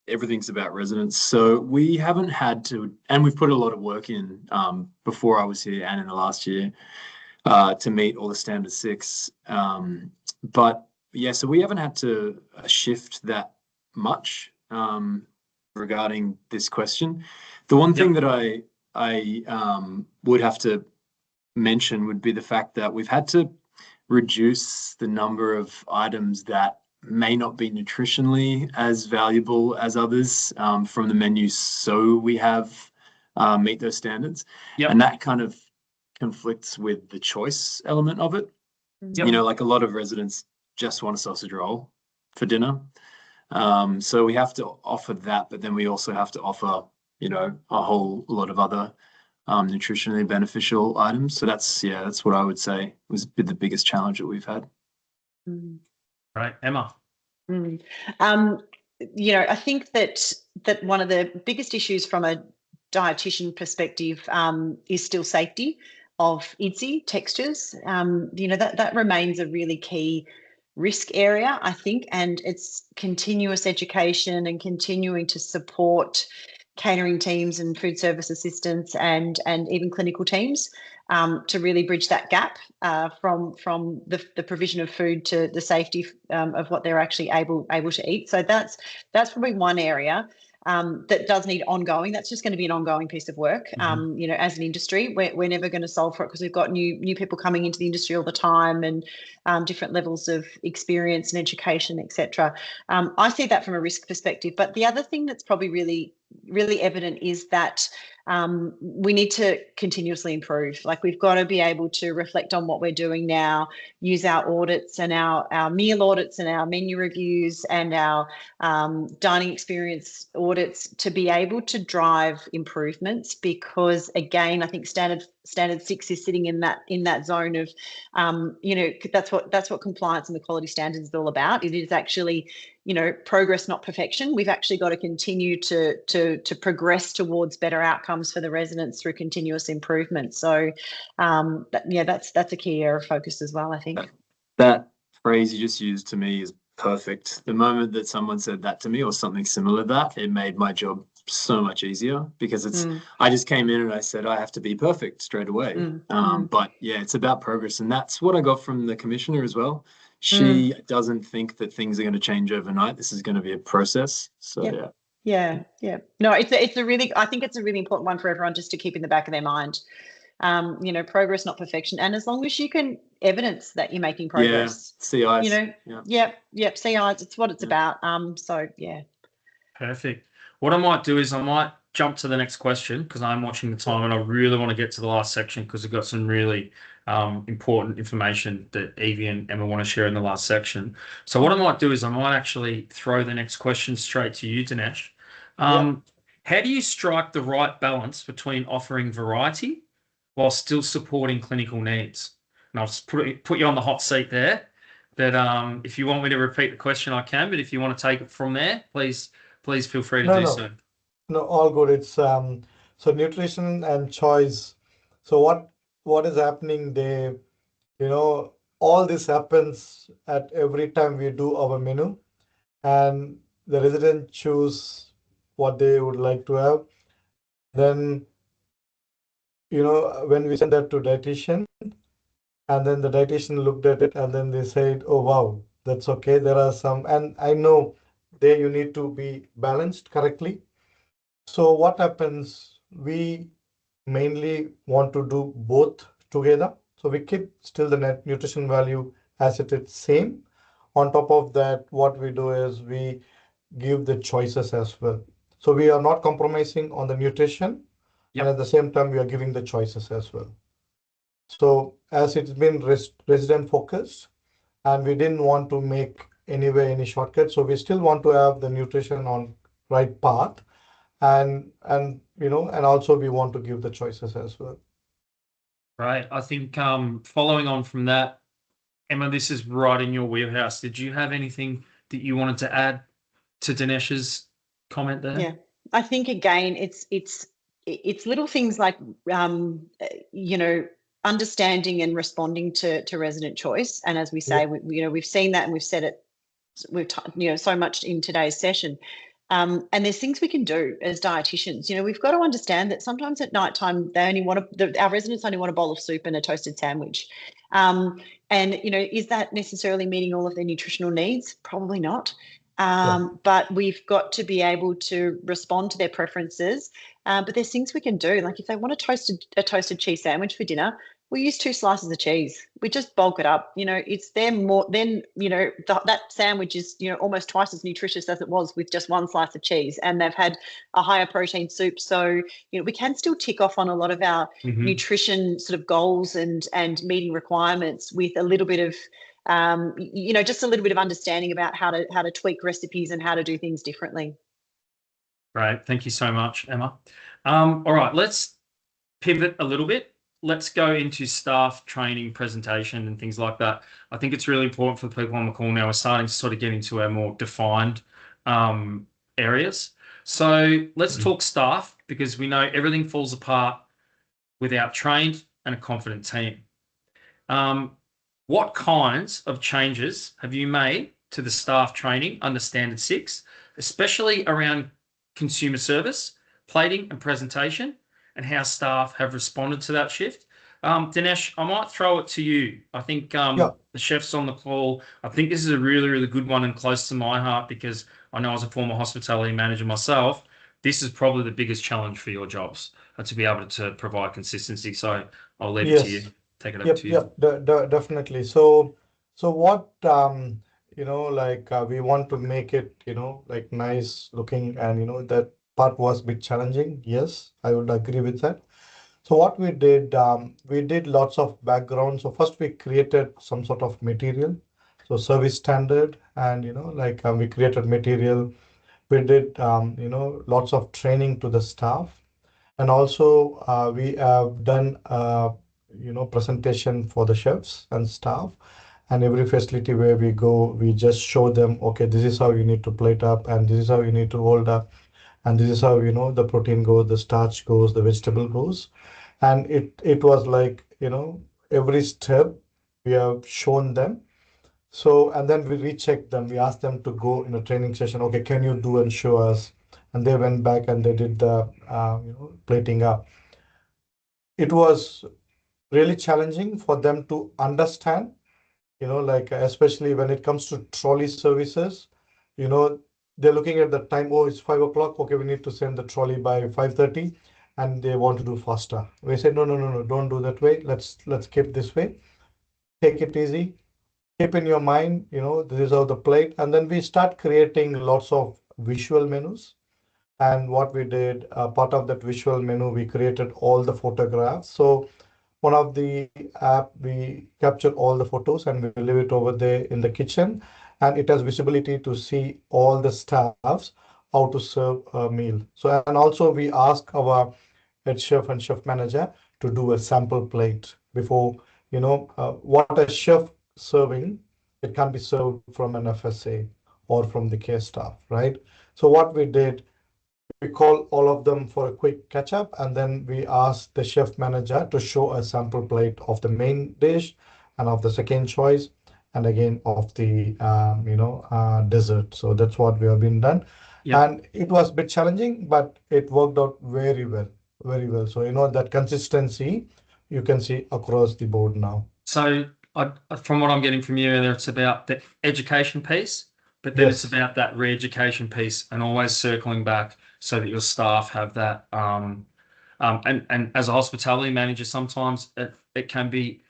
Everything's about residents. So we haven't had to, and we've put a lot of work in before I was here and in the last year to meet all the Standard 6. But yeah, so we haven't had to shift that much regarding this question. The one thing that I would have to mention would be the fact that we've had to reduce the number of items that may not be nutritionally as valuable as others from the menu, so we have meet those standards. And that kind of conflicts with the choice element of it. Like a lot of residents just want a sausage roll for dinner. So we have to offer that, but then we also have to offer, a whole lot of other nutritionally beneficial items. So that's what I would say was the biggest challenge that we've had. Right, Emma. I think that one of the biggest issues from a dietitian perspective is still safety of IDSI textures. That remains a really key risk area, I think, and it's continuous education and continuing to support catering teams and food service assistants and even clinical teams to really bridge that gap from the provision of food to the safety of what they're actually able to eat. So that's probably one area that does need ongoing. That's just going to be an ongoing piece of work. As an industry, we're never going to solve for it because we've got new people coming into the industry all the time and different levels of experience and education, etc. I see that from a risk perspective. But the other thing that's probably really really evident is that we need to continuously improve. Like, we've got to be able to reflect on what we're doing now, use our audits and our meal audits and our menu reviews and our dining experience audits to be able to drive improvements, because again, I think standard 6 is sitting in that zone of that's what compliance and the quality standards is all about. It is actually progress, not perfection. We've actually got to continue to progress towards better outcomes for the residents through continuous improvement. So that's a key area of focus as well, I think. That phrase you just used to me is perfect. The moment that someone said that to me or something similar to that, it made my job so much easier, because I just came in and I said I have to be perfect straight away. But yeah, it's about progress, and that's what I got from the commissioner as well. She doesn't think that things are going to change overnight. This is going to be a process. So yeah. No, I think it's a really important one for everyone just to keep in the back of their mind. Progress, not perfection. And as long as you can evidence that you're making progress, CIs. Yep, CIs. It's what it's about. So yeah. Perfect. What I might do is I might jump to the next question, because I'm watching the time and I really want to get to the last section, because we've got some really important information that Evie and Emma want to share in the last section. So what I might do is I might actually throw the next question straight to you, Dinesh. How do you strike the right balance between offering variety while still supporting clinical needs? And I'll just put you on the hot seat there. That if you want me to repeat the question, I can. But if you want to take it from there, please feel free to do so. No, all good. It's so nutrition and choice. So what is happening there? All this happens at every time we do our menu, and the resident choose what they would like to have. Then when we send that to dietitian, and then the dietitian looked at it, and then they said, "Oh wow, that's okay." There are some, and I know there you need to be balanced correctly. So what happens? We mainly want to do both together. So we keep still the net nutrition value as it is same. On top of that, what we do is we give the choices as well. So we are not compromising on the nutrition, and at the same time we are giving the choices as well. So as it's been resident focused, and we didn't want to make any shortcuts, so we still want to have the nutrition on right path, and also we want to give the choices as well. Right. I think following on from that, Emma, this is right in your wheelhouse. Did you have anything that you wanted to add to Dinesh's comment there? Yeah, I think again, it's little things like understanding and responding to resident choice. And as we say, we've seen that and we've said it, so much in today's session. And there's things we can do as dietitians. We've got to understand that sometimes at nighttime our residents only want a bowl of soup and a toasted sandwich. And is that necessarily meeting all of their nutritional needs? Probably not. But we've got to be able to respond to their preferences. But there's things we can do. Like if they want a toasted cheese sandwich for dinner, we use 2 slices of cheese. We just bulk it up. It's that sandwich is, almost twice as nutritious as it was with just 1 slice of cheese, and they've had a higher protein soup. So, we can still tick off on a lot of our nutrition sort of goals and meeting requirements with a little bit of, just a little bit of understanding about how to tweak recipes and how to do things differently. Right. Thank you so much, Emma. All right, let's pivot a little bit. Let's go into staff training, presentation and things like that. I think it's really important for the people on the call now. We're starting to sort of get into our more defined areas. So let's talk staff, because we know everything falls apart without trained and a confident team. What kinds of changes have you made to the staff training under Standard 6, especially around consumer service, plating and presentation, and how staff have responded to that shift? Dinesh, I might throw it to you. I think the chefs on the call, I think this is a really, really good one and close to my heart, because I know as a former hospitality manager myself, this is probably the biggest challenge for your jobs, to be able to provide consistency. So I'll leave it to you. Take it over to you. Definitely. So what, we want to make it, like nice looking, and, that part was a bit challenging. Yes, I would agree with that. So what we did lots of background. So first we created some sort of material, so service standard, and we created material. We did lots of training to the staff, and also we have done presentation for the chefs and staff. And every facility where we go, we just show them, okay, this is how you need to plate up, and this is how you need to hold up, and this is how the protein goes, the starch goes, the vegetable goes. And it was like every step we have shown them. So, and then we rechecked them. We asked them to go in a training session. Okay, can you do and show us? And they went back and they did the plating up. It was really challenging for them to understand, especially when it comes to trolley services. They're looking at the time. Oh, it's 5 o'clock. Okay, we need to send the trolley by 5:30, and they want to do faster. We said, no, no, no, no, don't do that way. Let's keep this way. Take it easy. Keep in your mind, this is how the plate. And then we start creating lots of visual menus. And what we did, part of that visual menu, we created all the photographs. So one of the app, we capture all the photos and we leave it over there in the kitchen. And it has visibility to see all the staffs how to serve a meal. So, and also we ask our head chef and chef manager to do a sample plate before, what a chef serving, it can be served from an FSA or from the care staff, right? So what we did, we call all of them for a quick catch up, and then we asked the chef manager to show a sample plate of the main dish and of the second choice, and again of the dessert. So that's what we have been done. Yeah. And it was a bit challenging, but it worked out very well, very well. So that consistency you can see across the board now. So from what I'm getting from you, it's about the education piece, but then it's Yes. about that re-education piece and always circling back so that your staff have that. And as a hospitality manager, sometimes it can be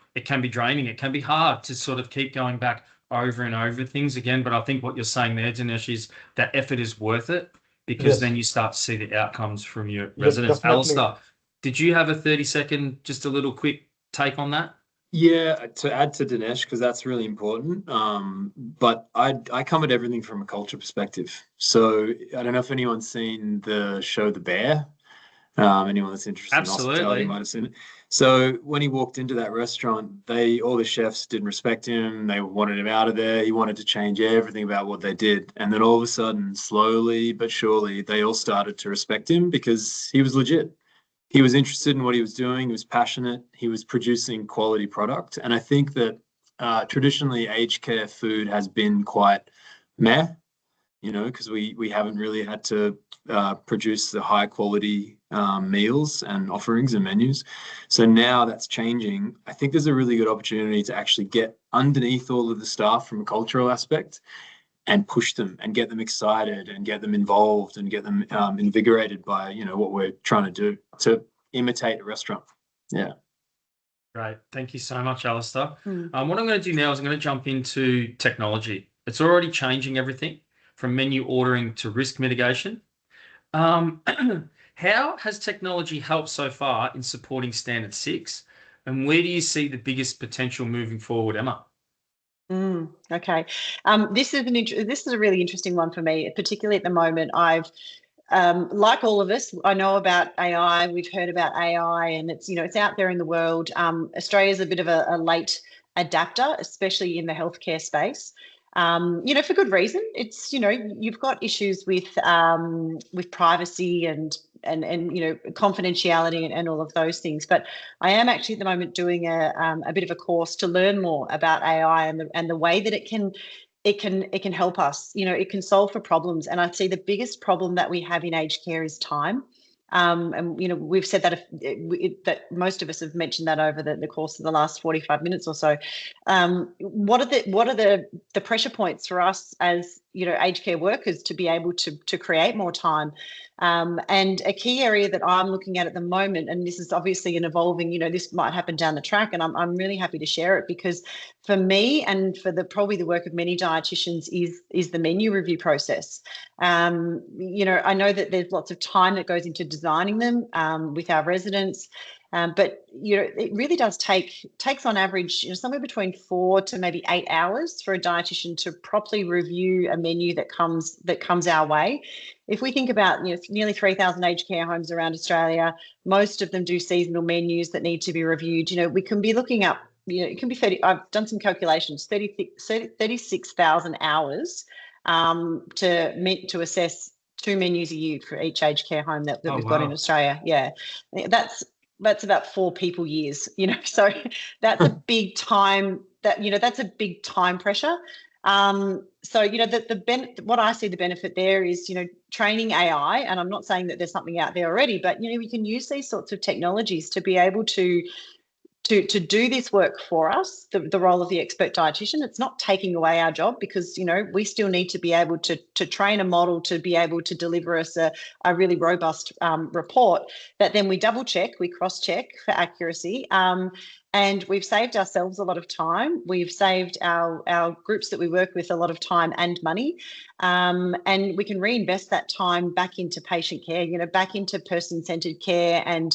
draining. It can be hard to sort of keep going back over and over things again. But I think what you're saying there, Dinesh, is that effort is worth it because Yes. then you start to see the outcomes from your Yes, residents. definitely. Alistair, did you have a 30-second, just a little quick take on that? Yeah, to add to Dinesh, because that's really important. But I come at everything from a culture perspective. So I don't know if anyone's seen the show The Bear. Anyone that's interested in hospitality Absolutely. might have seen it. So when he walked into that restaurant, all the chefs didn't respect him. They wanted him out of there. He wanted to change everything about what they did. And then all of a sudden, slowly but surely, they all started to respect him because he was legit. He was interested in what he was doing. He was passionate. He was producing quality product. And I think that traditionally aged care food has been quite meh, because we haven't really had to produce the high quality meals and offerings and menus. So now that's changing. I think there's a really good opportunity to actually get underneath all of the staff from a cultural aspect and push them and get them excited and get them involved and get them invigorated by what we're trying to do to imitate a restaurant. Yeah. Great. Thank you so much, Alistair. Mm. What I'm going to do now is I'm going to jump into technology. It's already changing everything from menu ordering to risk mitigation. How has technology helped so far in supporting Standard 6? And where do you see the biggest potential moving forward, Emma? Okay. This is a really interesting one for me, particularly at the moment. I've like all of us, I know about AI. We've heard about AI, and it's out there in the world. Australia's a bit of a late adapter, especially in the healthcare space. For good reason. It's you've got issues with privacy and confidentiality and all of those things. But I am actually at the moment doing a bit of a course to learn more about AI and the way that it can help us. It can solve for problems. And I'd say the biggest problem that we have in aged care is time. And we've said that that most of us have mentioned that over the course of the last 45 minutes or so. What are the pressure points for us as aged care workers to be able to create more time. And a key area that I'm looking at the moment, and this is obviously an evolving, this might happen down the track, and I'm really happy to share it, because for me and for probably the work of many dietitians is the menu review process. I know that there's lots of time that goes into designing them with our residents. But it really does takes on average somewhere between 4 to maybe 8 hours for a dietitian to properly review a menu that comes our way. If we think about nearly 3,000 aged care homes around Australia, most of them do seasonal menus that need to be reviewed. We can be looking up. It can be 30. I've done some calculations. 36,000 hours to assess 2 menus a year for each aged care home that we've got in Australia. Yeah, that's about 4 people years, so that's a big time that's a big time pressure. So, what I see the benefit there is, training AI, and I'm not saying that there's something out there already, but, we can use these sorts of technologies to be able to do this work for us, the role of the expert dietitian. It's not taking away our job, because, we still need to be able to train a model to be able to deliver us a really robust report that then we double check, we cross check for accuracy. And we've saved ourselves a lot of time. We've saved our groups that we work with a lot of time and money. And we can reinvest that time back into patient care, back into person-centered care and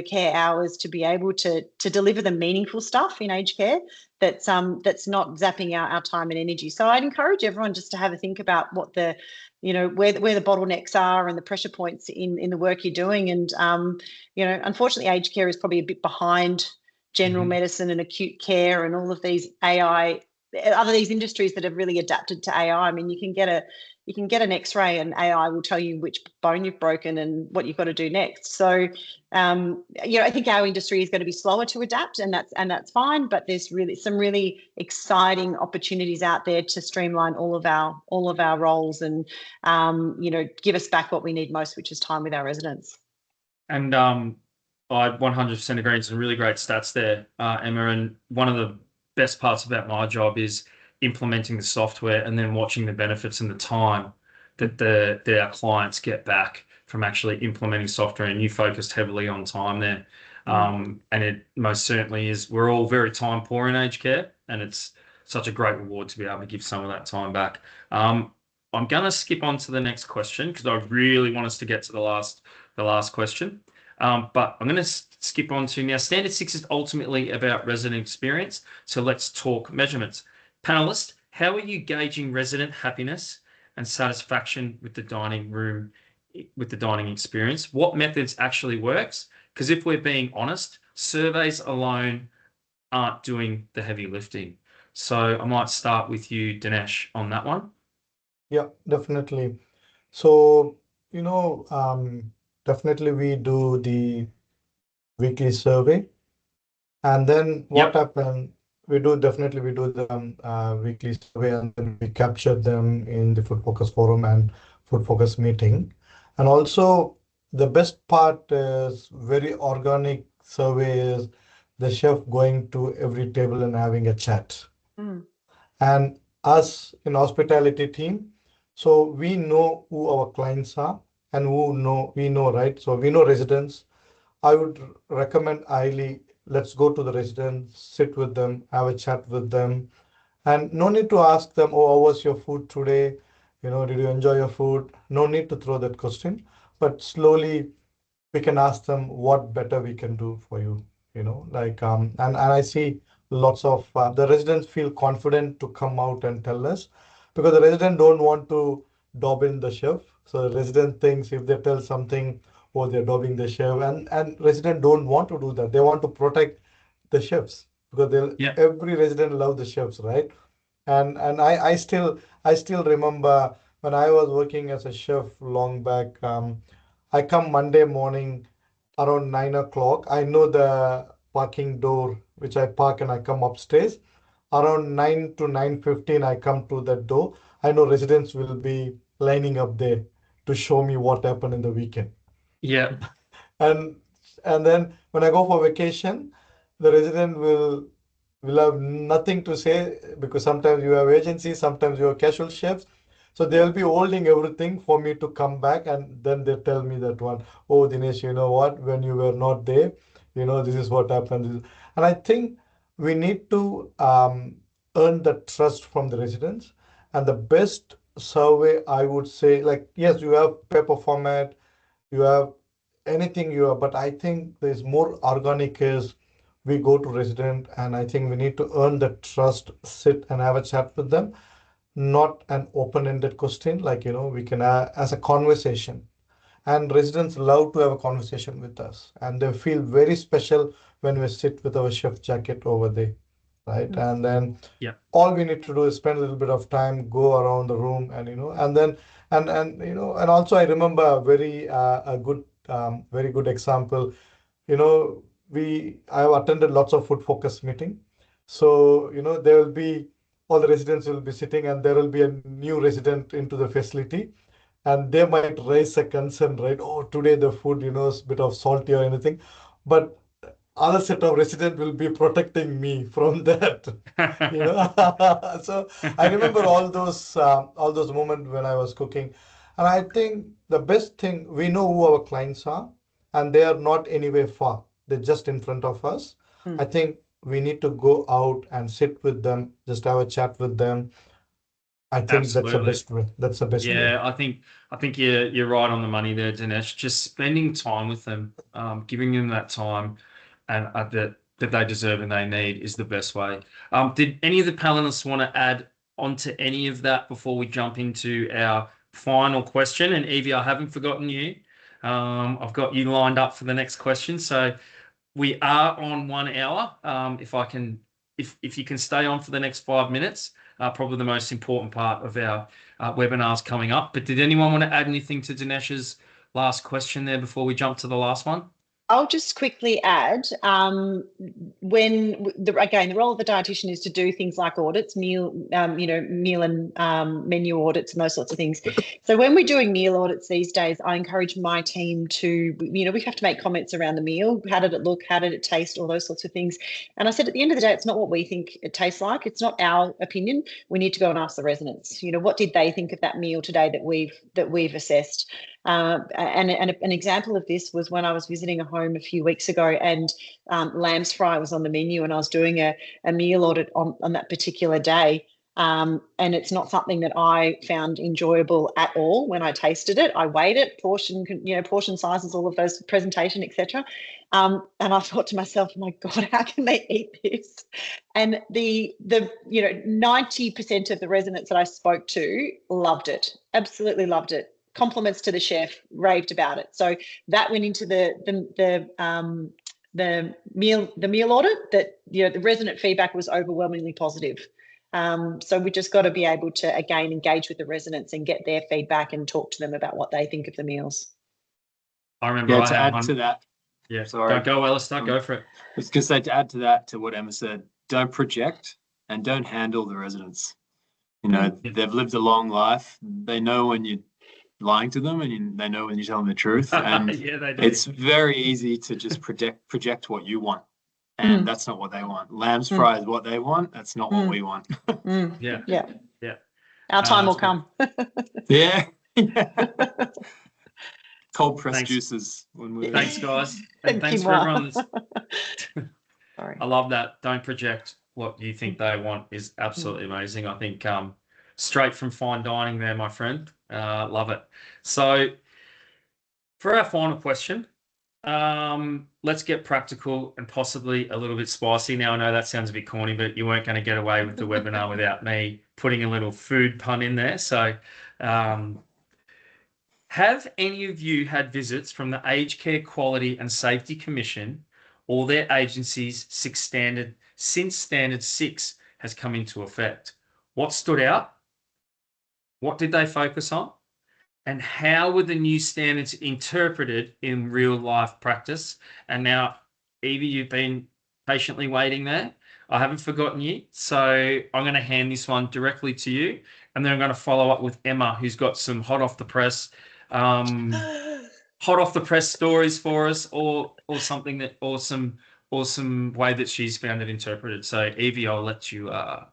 care hours, to be able to deliver the meaningful stuff in aged care that's not zapping our time and energy. So I'd encourage everyone just to have a think about what where the bottlenecks are and the pressure points in the work you're doing. And unfortunately, aged care is probably a bit behind general medicine and acute care and all of these these industries that have really adapted to AI. I mean, you can get an X-ray and AI will tell you which bone you've broken and what you've got to do next. So, I think our industry is going to be slower to adapt, and that's fine. But there's some really exciting opportunities out there to streamline all of our roles and give us back what we need most, which is time with our residents. And I 100% agree. Some really great stats there, Emma. And one of the best parts about my job is implementing the software and then watching the benefits and the time that our clients get back from actually implementing software. And you focused heavily on time there. And it most certainly is. We're all very time poor in aged care, and it's such a great reward to be able to give some of that time back. I'm going to skip on to the next question, because I really want us to get to the last question. But I'm going to skip on to now. Standard 6 is ultimately about resident experience. So let's talk measurements. Panelists, how are you gauging resident happiness and satisfaction with the dining room, with the dining experience? What methods actually works? Because if we're being honest, surveys alone aren't doing the heavy lifting. So I might start with you, Dinesh, on that one. Yeah, definitely. So, definitely we do the weekly survey, and then what happened, we do the weekly survey, and then we capture them in the Food Focus Forum and Food Focus meeting. And also the best part is very organic survey is the chef going to every table and having a chat. And us in hospitality team, so we know who our clients are and we know, right? So we know residents. I would recommend highly, let's go to the residents, sit with them, have a chat with them, and no need to ask them, oh, how was your food today? Did you enjoy your food? No need to throw that question, but slowly we can ask them what better we can do for you, and I see lots of the residents feel confident to come out and tell us, because the resident don't want to dob in the chef. So the resident thinks if they tell something, or they're dobbing the chef, and resident don't want to do that. They want to protect the chefs, because every resident love the chefs, right? And I still remember when I was working as a chef long back. I come Monday morning around 9 o'clock. I know the parking door, which I park and I come upstairs. Around 9 to 9:15, I come to that door. I know residents will be lining up there to show me what happened in the weekend. Yeah. And then when I go for vacation, the resident will have nothing to say, because sometimes you have agencies, sometimes you have casual chefs. So they'll be holding everything for me to come back, and then they tell me that one, oh, Dinesh, you know what? When you were not there, this is what happened. And I think we need to earn the trust from the residents. And the best survey, I would say, like, yes, you have paper format, you have anything you have, but I think there's more organic is we go to resident, and I think we need to earn the trust, sit and have a chat with them, not an open-ended question, like, we can as a conversation. And residents love to have a conversation with us, and they feel very special when we sit with our chef jacket over there, right? And then all we need to do is spend a little bit of time, go around the room, and and then and also I remember a very very good example. I have attended lots of food focus meeting. So, there will be all the residents will be sitting, and there will be a new resident into the facility, and they might raise a concern, right? Oh, today the food, is a bit of salty or anything. But other set of resident will be protecting me from that. So I remember all those moments when I was cooking. And I think the best thing, we know who our clients are, and they are not anywhere far. They're just in front of us. I think we need to go out and sit with them, just have a chat with them. I think that's the best way. That's the best way. Yeah, I think you're right on the money there, Dinesh. Just spending time with them, giving them that time, and that they deserve and they need is the best way. Did any of the panelists want to add onto any of that before we jump into our final question? And Evie, I haven't forgotten you. I've got you lined up for the next question. So we are on 1 hour. If you can stay on for the next 5 minutes, probably the most important part of our webinars coming up. But did anyone want to add anything to Dinesh's last question there before we jump to the last one? I'll just quickly add, again, the role of the dietitian is to do things like audits, meal and menu audits and those sorts of things. So when we're doing meal audits these days, I encourage my team to, we have to make comments around the meal. How did it look? How did it taste? All those sorts of things. And I said, at the end of the day, it's not what we think it tastes like. It's not our opinion. We need to go and ask the residents. What did they think of that meal today that we've assessed? And an example of this was when I was visiting a home a few weeks ago, and lamb's fry was on the menu, and I was doing a meal audit on that particular day. And it's not something that I found enjoyable at all when I tasted it. I weighed it, portion sizes, all of those, presentation, etc. And I thought to myself, my God, how can they eat this? And the 90% of the residents that I spoke to loved it, absolutely loved it. Compliments to the chef, raved about it. So that went into the meal audit. That the resident feedback was overwhelmingly positive. So we just got to be able to again engage with the residents and get their feedback and talk to them about what they think of the meals. I remember to add to that. Yeah, sorry. Don't go, Alistair. Go for it. I was going to say, to add to that, to what Emma said, don't project and don't handle the residents. They've lived a long life. They know when you're lying to them, and they know when you tell them the truth. And yeah, they do. It's very easy to just project what you want, and that's not what they want. Lamb's fry is what they want. That's not what we want. Yeah. Our time will come. Yeah. Cold pressed juices. Thanks, guys, and thanks for everyone. Sorry. I love that. Don't project what you think they want is absolutely amazing. I think straight from fine dining there, my friend. Love it. So for our final question, let's get practical and possibly a little bit spicy. Now, I know that sounds a bit corny, but you weren't going to get away with the webinar without me putting a little food pun in there. So have any of you had visits from the Aged Care Quality and Safety Commission or their agencies since Standard 6 has come into effect? What stood out? What did they focus on? And how were the new standards interpreted in real life practice? And now, Evie, you've been patiently waiting there. I haven't forgotten you. So I'm going to hand this one directly to you. And then I'm going to follow up with Emma, who's got some hot off the press stories for us, or something that awesome way that she's found it interpreted. So Evie, I'll let you go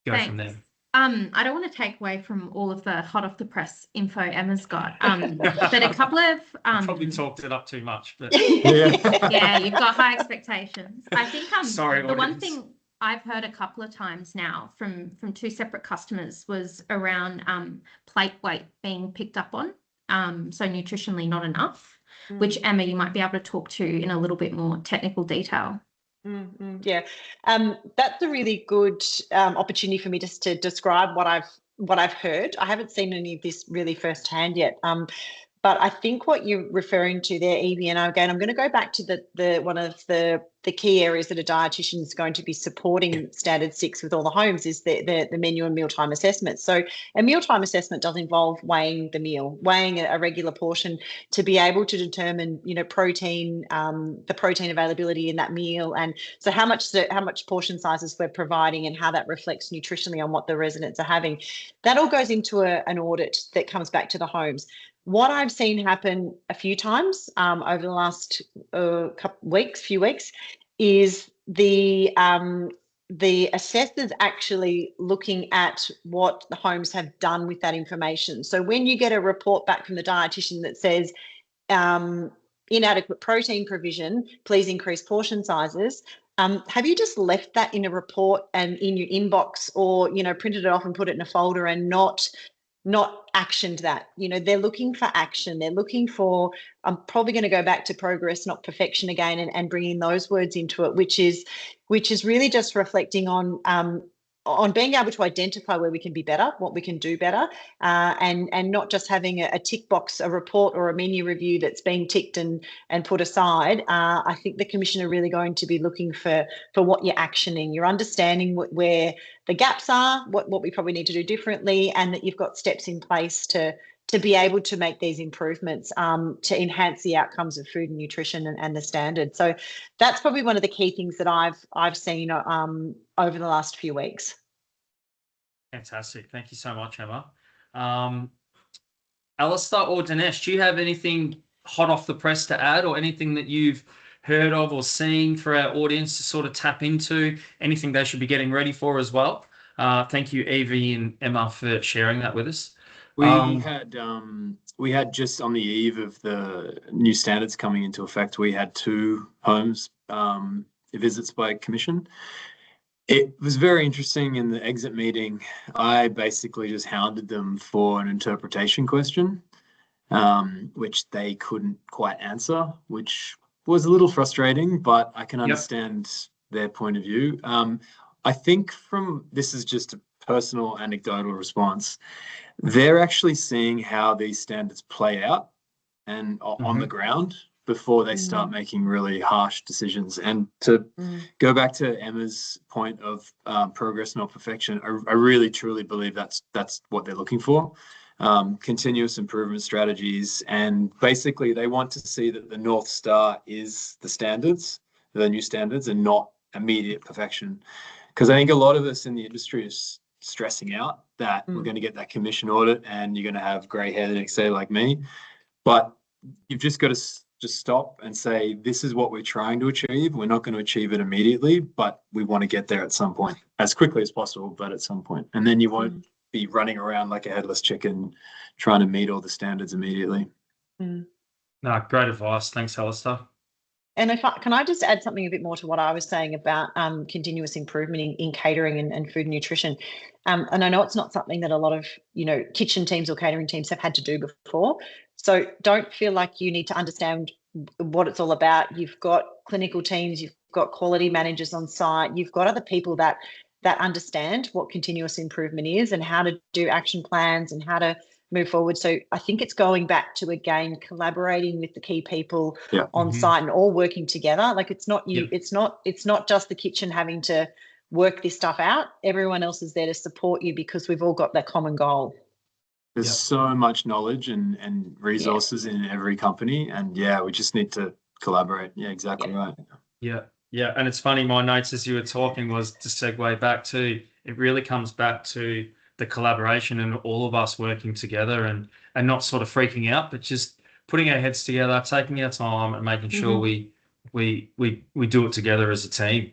from there. I don't want to take away from all of the hot off the press info Emma's got, but a couple of Probably talked it up too much, but yeah, you've got high expectations. I think Sorry, the one audience. thing I've heard a couple of times now from two separate customers was around plate weight being picked up on, so nutritionally not enough, which Emma, you might be able to talk to in a little bit more technical detail. Yeah, that's a really good opportunity for me just to describe what I've heard. I haven't seen any of this really firsthand yet. But I think what you're referring to there, Evie, and again, I'm going to go back to the one of the key areas that a dietitian is going to be supporting Standard 6 with all the homes is the menu and mealtime assessment. So a mealtime assessment does involve weighing the meal, weighing a regular portion to be able to determine, protein, the protein availability in that meal, and so how much portion sizes we're providing and how that reflects nutritionally on what the residents are having. That all goes into an audit that comes back to the homes. What I've seen happen a few times over the last few weeks, is the assessors actually looking at what the homes have done with that information. So when you get a report back from the dietitian that says inadequate protein provision, please increase portion sizes, have you just left that in a report and in your inbox, or printed it off and put it in a folder and not actioned that? They're looking for action. They're looking for, I'm probably going to go back to progress, not perfection again, and bringing those words into it, which is really just reflecting on being able to identify where we can be better, what we can do better, and not just having a tick box, a report or a menu review that's being ticked and put aside. I think the Commission are really going to be looking for what you're actioning. You're understanding where the gaps are, what we probably need to do differently, and that you've got steps in place to be able to make these improvements to enhance the outcomes of food and nutrition and the standard. So that's probably one of the key things that I've seen over the last few weeks. Fantastic. Thank you so much, Emma. Alistair or Dinesh, do you have anything hot off the press to add, or anything that you've heard of or seen for our audience to sort of tap into, anything they should be getting ready for as well? Thank you, Evie and Emma, for sharing that with us. We had just on the eve of the new standards coming into effect, we had 2 homes visits by Commission. It was very interesting. In the exit meeting, I basically just hounded them for an interpretation question, which they couldn't quite answer, which was a little frustrating, but I can understand their point of view. I think this is just a personal anecdotal response, they're actually seeing how these standards play out and on the ground before they start making really harsh decisions. And to go back to Emma's point of progress, not perfection, I really truly believe that's what they're looking for. Continuous improvement strategies, and basically they want to see that the North Star is the standards, the new standards, and not immediate perfection. Because I think a lot of us in the industry is stressing out that we're going to get that Commission audit and you're going to have grey hair the next day like me. But you've just got to just stop and say, this is what we're trying to achieve. We're not going to achieve it immediately, but we want to get there at some point, as quickly as possible, but at some point. And then you won't be running around like a headless chicken trying to meet all the standards immediately. No, great advice. Thanks, Alistair. And can I just add something a bit more to what I was saying about continuous improvement in catering and food and nutrition? And I know it's not something that a lot of, kitchen teams or catering teams have had to do before. So don't feel like you need to understand what it's all about. You've got clinical teams, you've got quality managers on site, you've got other people that understand what continuous improvement is and how to do action plans and how to move forward. So I think it's going back to, again, collaborating with the key people on site and all working together. Like it's not just the kitchen having to work this stuff out. Everyone else is there to support you because we've all got that common goal. There's so much knowledge and resources in every company, and we just need to collaborate. Yeah, exactly right. Yeah, and it's funny, my notes as you were talking was to segue back to, it really comes back to the collaboration and all of us working together and not sort of freaking out, but just putting our heads together, taking our time and making sure we we do it together as a team.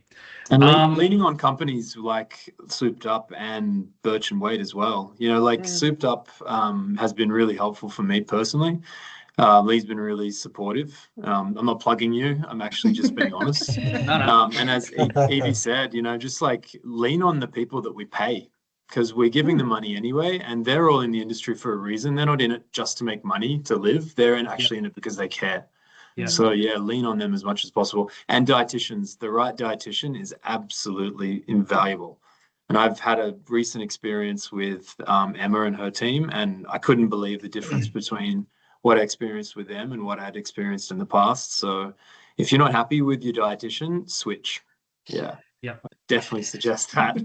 And leaning on companies like Souped Up and Birch and Wade as well. You know, like Souped Up has been really helpful for me personally. Lee's been really supportive. I'm not plugging you. I'm actually just being honest. And as Evie said, you know, just like lean on the people that we pay, because we're giving them money anyway, and they're all in the industry for a reason. They're not in it just to make money to live. They're actually in it because they care. Yeah. So yeah, lean on them as much as possible. And dietitians, the right dietitian is absolutely invaluable. And I've had a recent experience with Emma and her team, and I couldn't believe the difference between what I experienced with them and what I'd experienced in the past. So if you're not happy with your dietitian, switch. Yeah. Yeah. I definitely suggest that.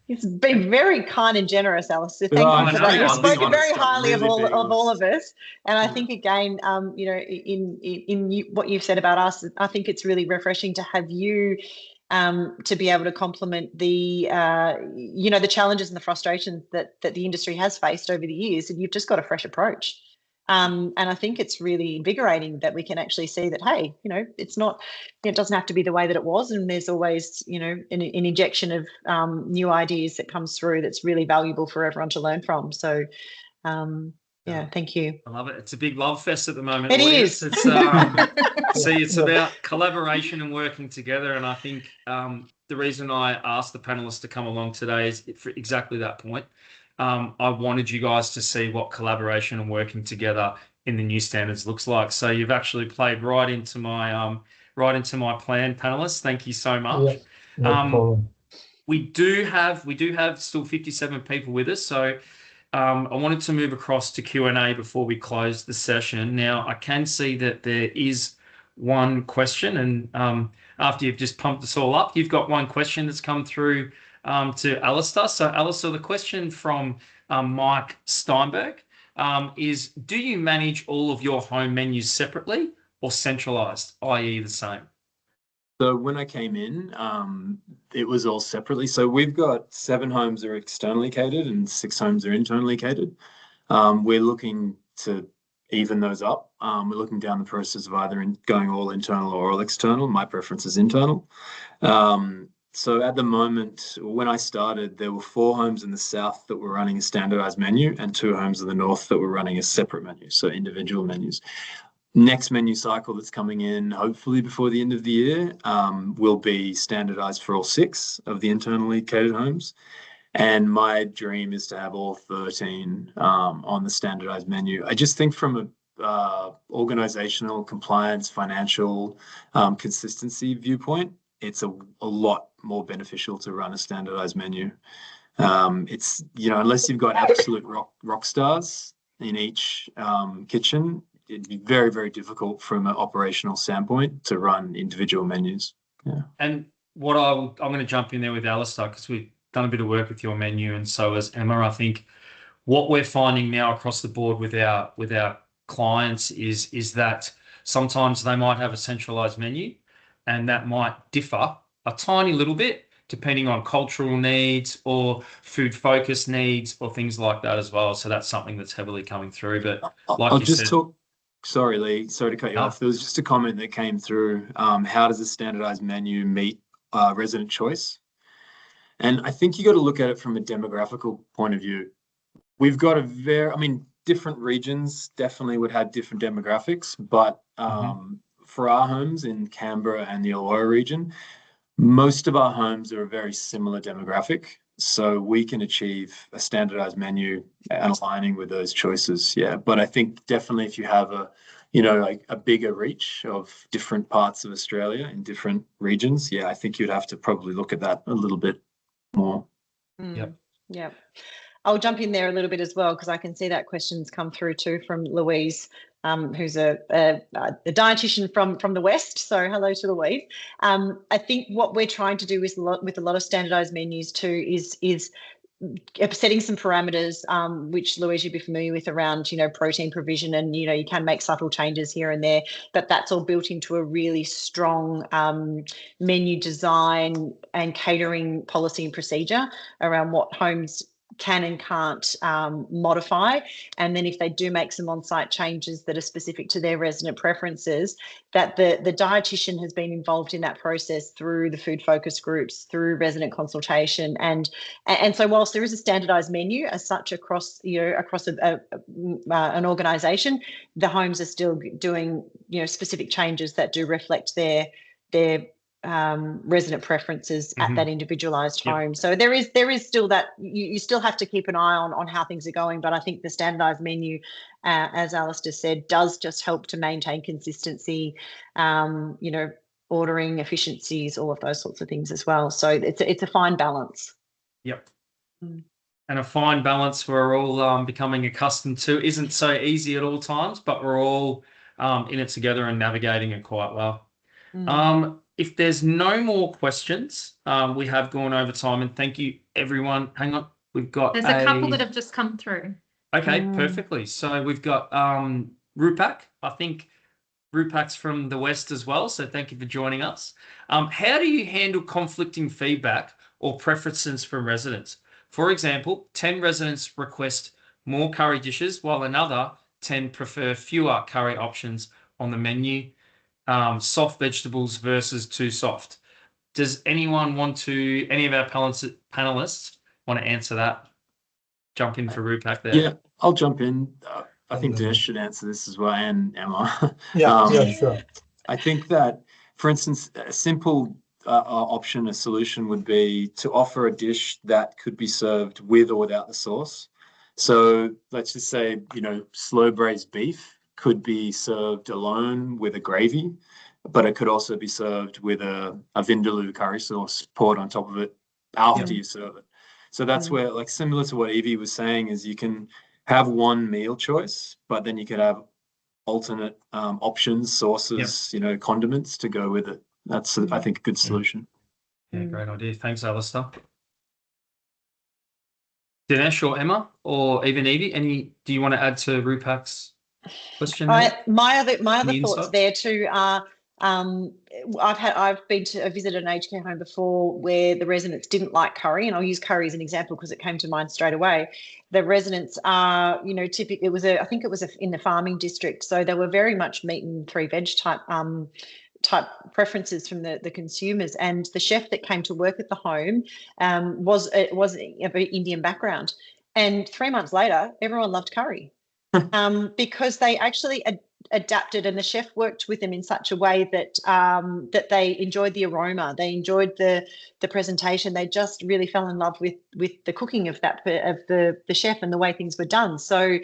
It's been very kind and generous, Alistair. Thank you for that. You've spoken very highly of all of us, and I think again, you know, in what you've said about us, I think it's really refreshing to have you to be able to complement the you know, the challenges and the frustrations that the industry has faced over the years, and you've just got a fresh approach. And I think it's really invigorating that we can actually see that, hey, you know, it's not, it doesn't have to be the way that it was. And there's always, you know, an injection of new ideas that comes through that's really valuable for everyone to learn from. So, yeah, thank you. I love it. It's a big love fest at the moment. It is. It's it's about collaboration and working together. And I think the reason I asked the panelists to come along today is for exactly that point. I wanted you guys to see what collaboration and working together in the new standards looks like. So you've actually played right into my plan, panelists. Thank you so much. Yeah, no problem. We do have still 57 people with us. So I wanted to move across to Q&A before we close the session. Now I can see that there is one question, and after you've just pumped us all up, you've got one question that's come through to Alistair. So Alistair, the question from Mike Steinberg is, do you manage all of your home menus separately or centralized, i.e. the same? So when I came in, it was all separately. So we've got 7 homes that are externally catered and 6 homes are internally catered. We're looking to even those up. We're looking down the process of either going all internal or all external. My preference is internal. So at the moment, when I started, there were 4 homes in the south that were running a standardized menu and 2 homes in the north that were running a separate menu, so individual menus. Next menu cycle that's coming in, hopefully before the end of the year, will be standardized for all 6 of the internally catered homes. And my dream is to have all 13 on the standardized menu. I just think from a organizational, compliance, financial consistency viewpoint, it's a lot more beneficial to run a standardized menu. It's, you know, unless you've got absolute rock stars in each kitchen, it'd be very, very difficult from an operational standpoint to run individual menus. Yeah. And what I'm going to jump in there with Alistair, because we've done a bit of work with your menu, and so has Emma. I think what we're finding now across the board with our clients is that sometimes they might have a centralized menu, and that might differ a tiny little bit depending on cultural needs or food focus needs or things like that as well. So that's something that's heavily coming through. But like I'll just talk. Sorry, Lee. Sorry to cut you off. There was just a comment that came through. How does a standardized menu meet resident choice? And I think you got to look at it from a demographical point of view. We've got different regions definitely would have different demographics, but for our homes in Canberra and the Illawarra region, most of our homes are a very similar demographic. So we can achieve a standardized menu and aligning with those choices. Yeah. But I think definitely if you have a bigger reach of different parts of Australia in different regions, I think you'd have to probably look at that a little bit more. Yep. I'll jump in there a little bit as well, because I can see that question's come through too from Louise, who's a dietitian from the West. So hello to Louise. I think what we're trying to do with a lot of standardized menus too is setting some parameters, which Louise you'd be familiar with, around, protein provision, and, you can make subtle changes here and there, but that's all built into a really strong menu design and catering policy and procedure around what homes can and can't modify. And then if they do make some on-site changes that are specific to their resident preferences, that the dietitian has been involved in that process through the food focus groups, through resident consultation. And so whilst there is a standardized menu as such across, across an organization, the homes are still doing, specific changes that do reflect their resident preferences at that individualized home. So there is still that you still have to keep an eye on how things are going, but I think the standardized menu, as Alistair said, does just help to maintain consistency, ordering efficiencies, all of those sorts of things as well. So it's a fine balance. Yep. And a fine balance we're all becoming accustomed to. Isn't so easy at all times, but we're all in it together and navigating it quite well. If there's no more questions, we have gone over time, and thank you, everyone. Hang on, there's a couple that have just come through. Okay, perfectly. So we've got Rupak. I think Rupak's from the West as well, so thank you for joining us. How do you handle conflicting feedback or preferences from residents? For example, 10 residents request more curry dishes, while another 10 prefer fewer curry options on the menu. Soft vegetables versus too soft. Does anyone any of our panelists want to answer that? Jump in for Rupak there. Yeah, I'll jump in. I think Dinesh should answer this as well, and Emma. Yeah, sure. I think that, for instance, a simple a solution would be to offer a dish that could be served with or without the sauce. So let's just say, slow braised beef could be served alone with a gravy, but it could also be served with a vindaloo curry sauce poured on top of it after you serve it. So that's where, like, similar to what Evie was saying, is you can have one meal choice, but then you could have alternate options, sauces, condiments to go with it. That's, I think, a good solution. Yeah, great idea. Thanks, Alistair. Dinesh or Emma or even Evie, do you want to add to Rupak's question? My other thoughts there too are, I've been to visit an aged care home before where the residents didn't like curry, and I'll use curry as an example because it came to mind straight away. The residents are, typically I think it was in the farming district, so they were very much meat and 3 veg type preferences from the consumers, and the chef that came to work at the home was of an Indian background, and 3 months later everyone loved curry. Because they actually adapted, and the chef worked with them in such a way that that they enjoyed the aroma, they enjoyed the presentation, they just really fell in love with the cooking of the chef and the way things were done. So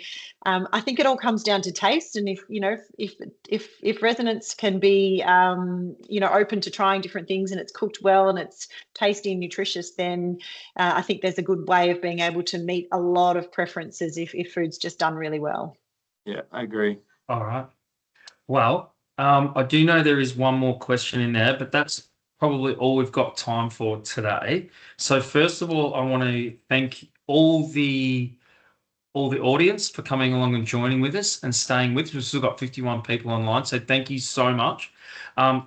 I think it all comes down to taste, and if residents can be open to trying different things, and it's cooked well and it's tasty and nutritious, then I think there's a good way of being able to meet a lot of preferences if food's just done really well. Yeah, I agree. All right. Well, I do know there is one more question in there, but that's probably all we've got time for today. So first of all, I want to thank all the audience for coming along and joining with us and staying with us. We've still got 51 people online, so thank you so much.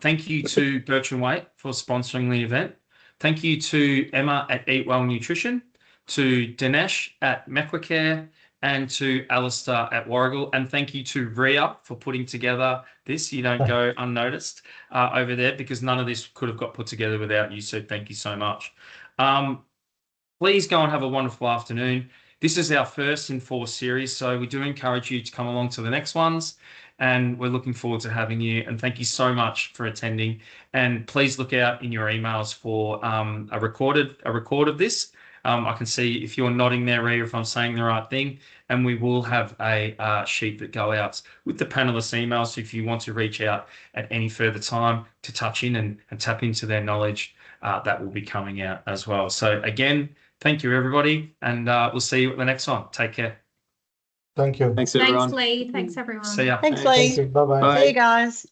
Thank you to Birch & Waite for sponsoring the event. Thank you to Emma at Eat Well Nutrition, to Dinesh at Mequicare, and to Alistair at Warrigal. And thank you to Ria for putting together this. You don't go unnoticed over there, because none of this could have got put together without you. So thank you so much. Please go and have a wonderful afternoon. This is our first in 4 series, so we do encourage you to come along to the next ones, and we're looking forward to having you. And thank you so much for attending. And please look out in your emails for a record of this. I can see if you're nodding there, Ria, if I'm saying the right thing, and we will have a sheet that go out with the panelists' emails. So if you want to reach out at any further time to touch in and tap into their knowledge, that will be coming out as well. So again, thank you, everybody, and we'll see you at the next one. Take care. Thank you. Thanks, everyone. Thanks, Lee. Thanks, everyone. See ya. Thanks, Lee. Bye-bye. See you guys.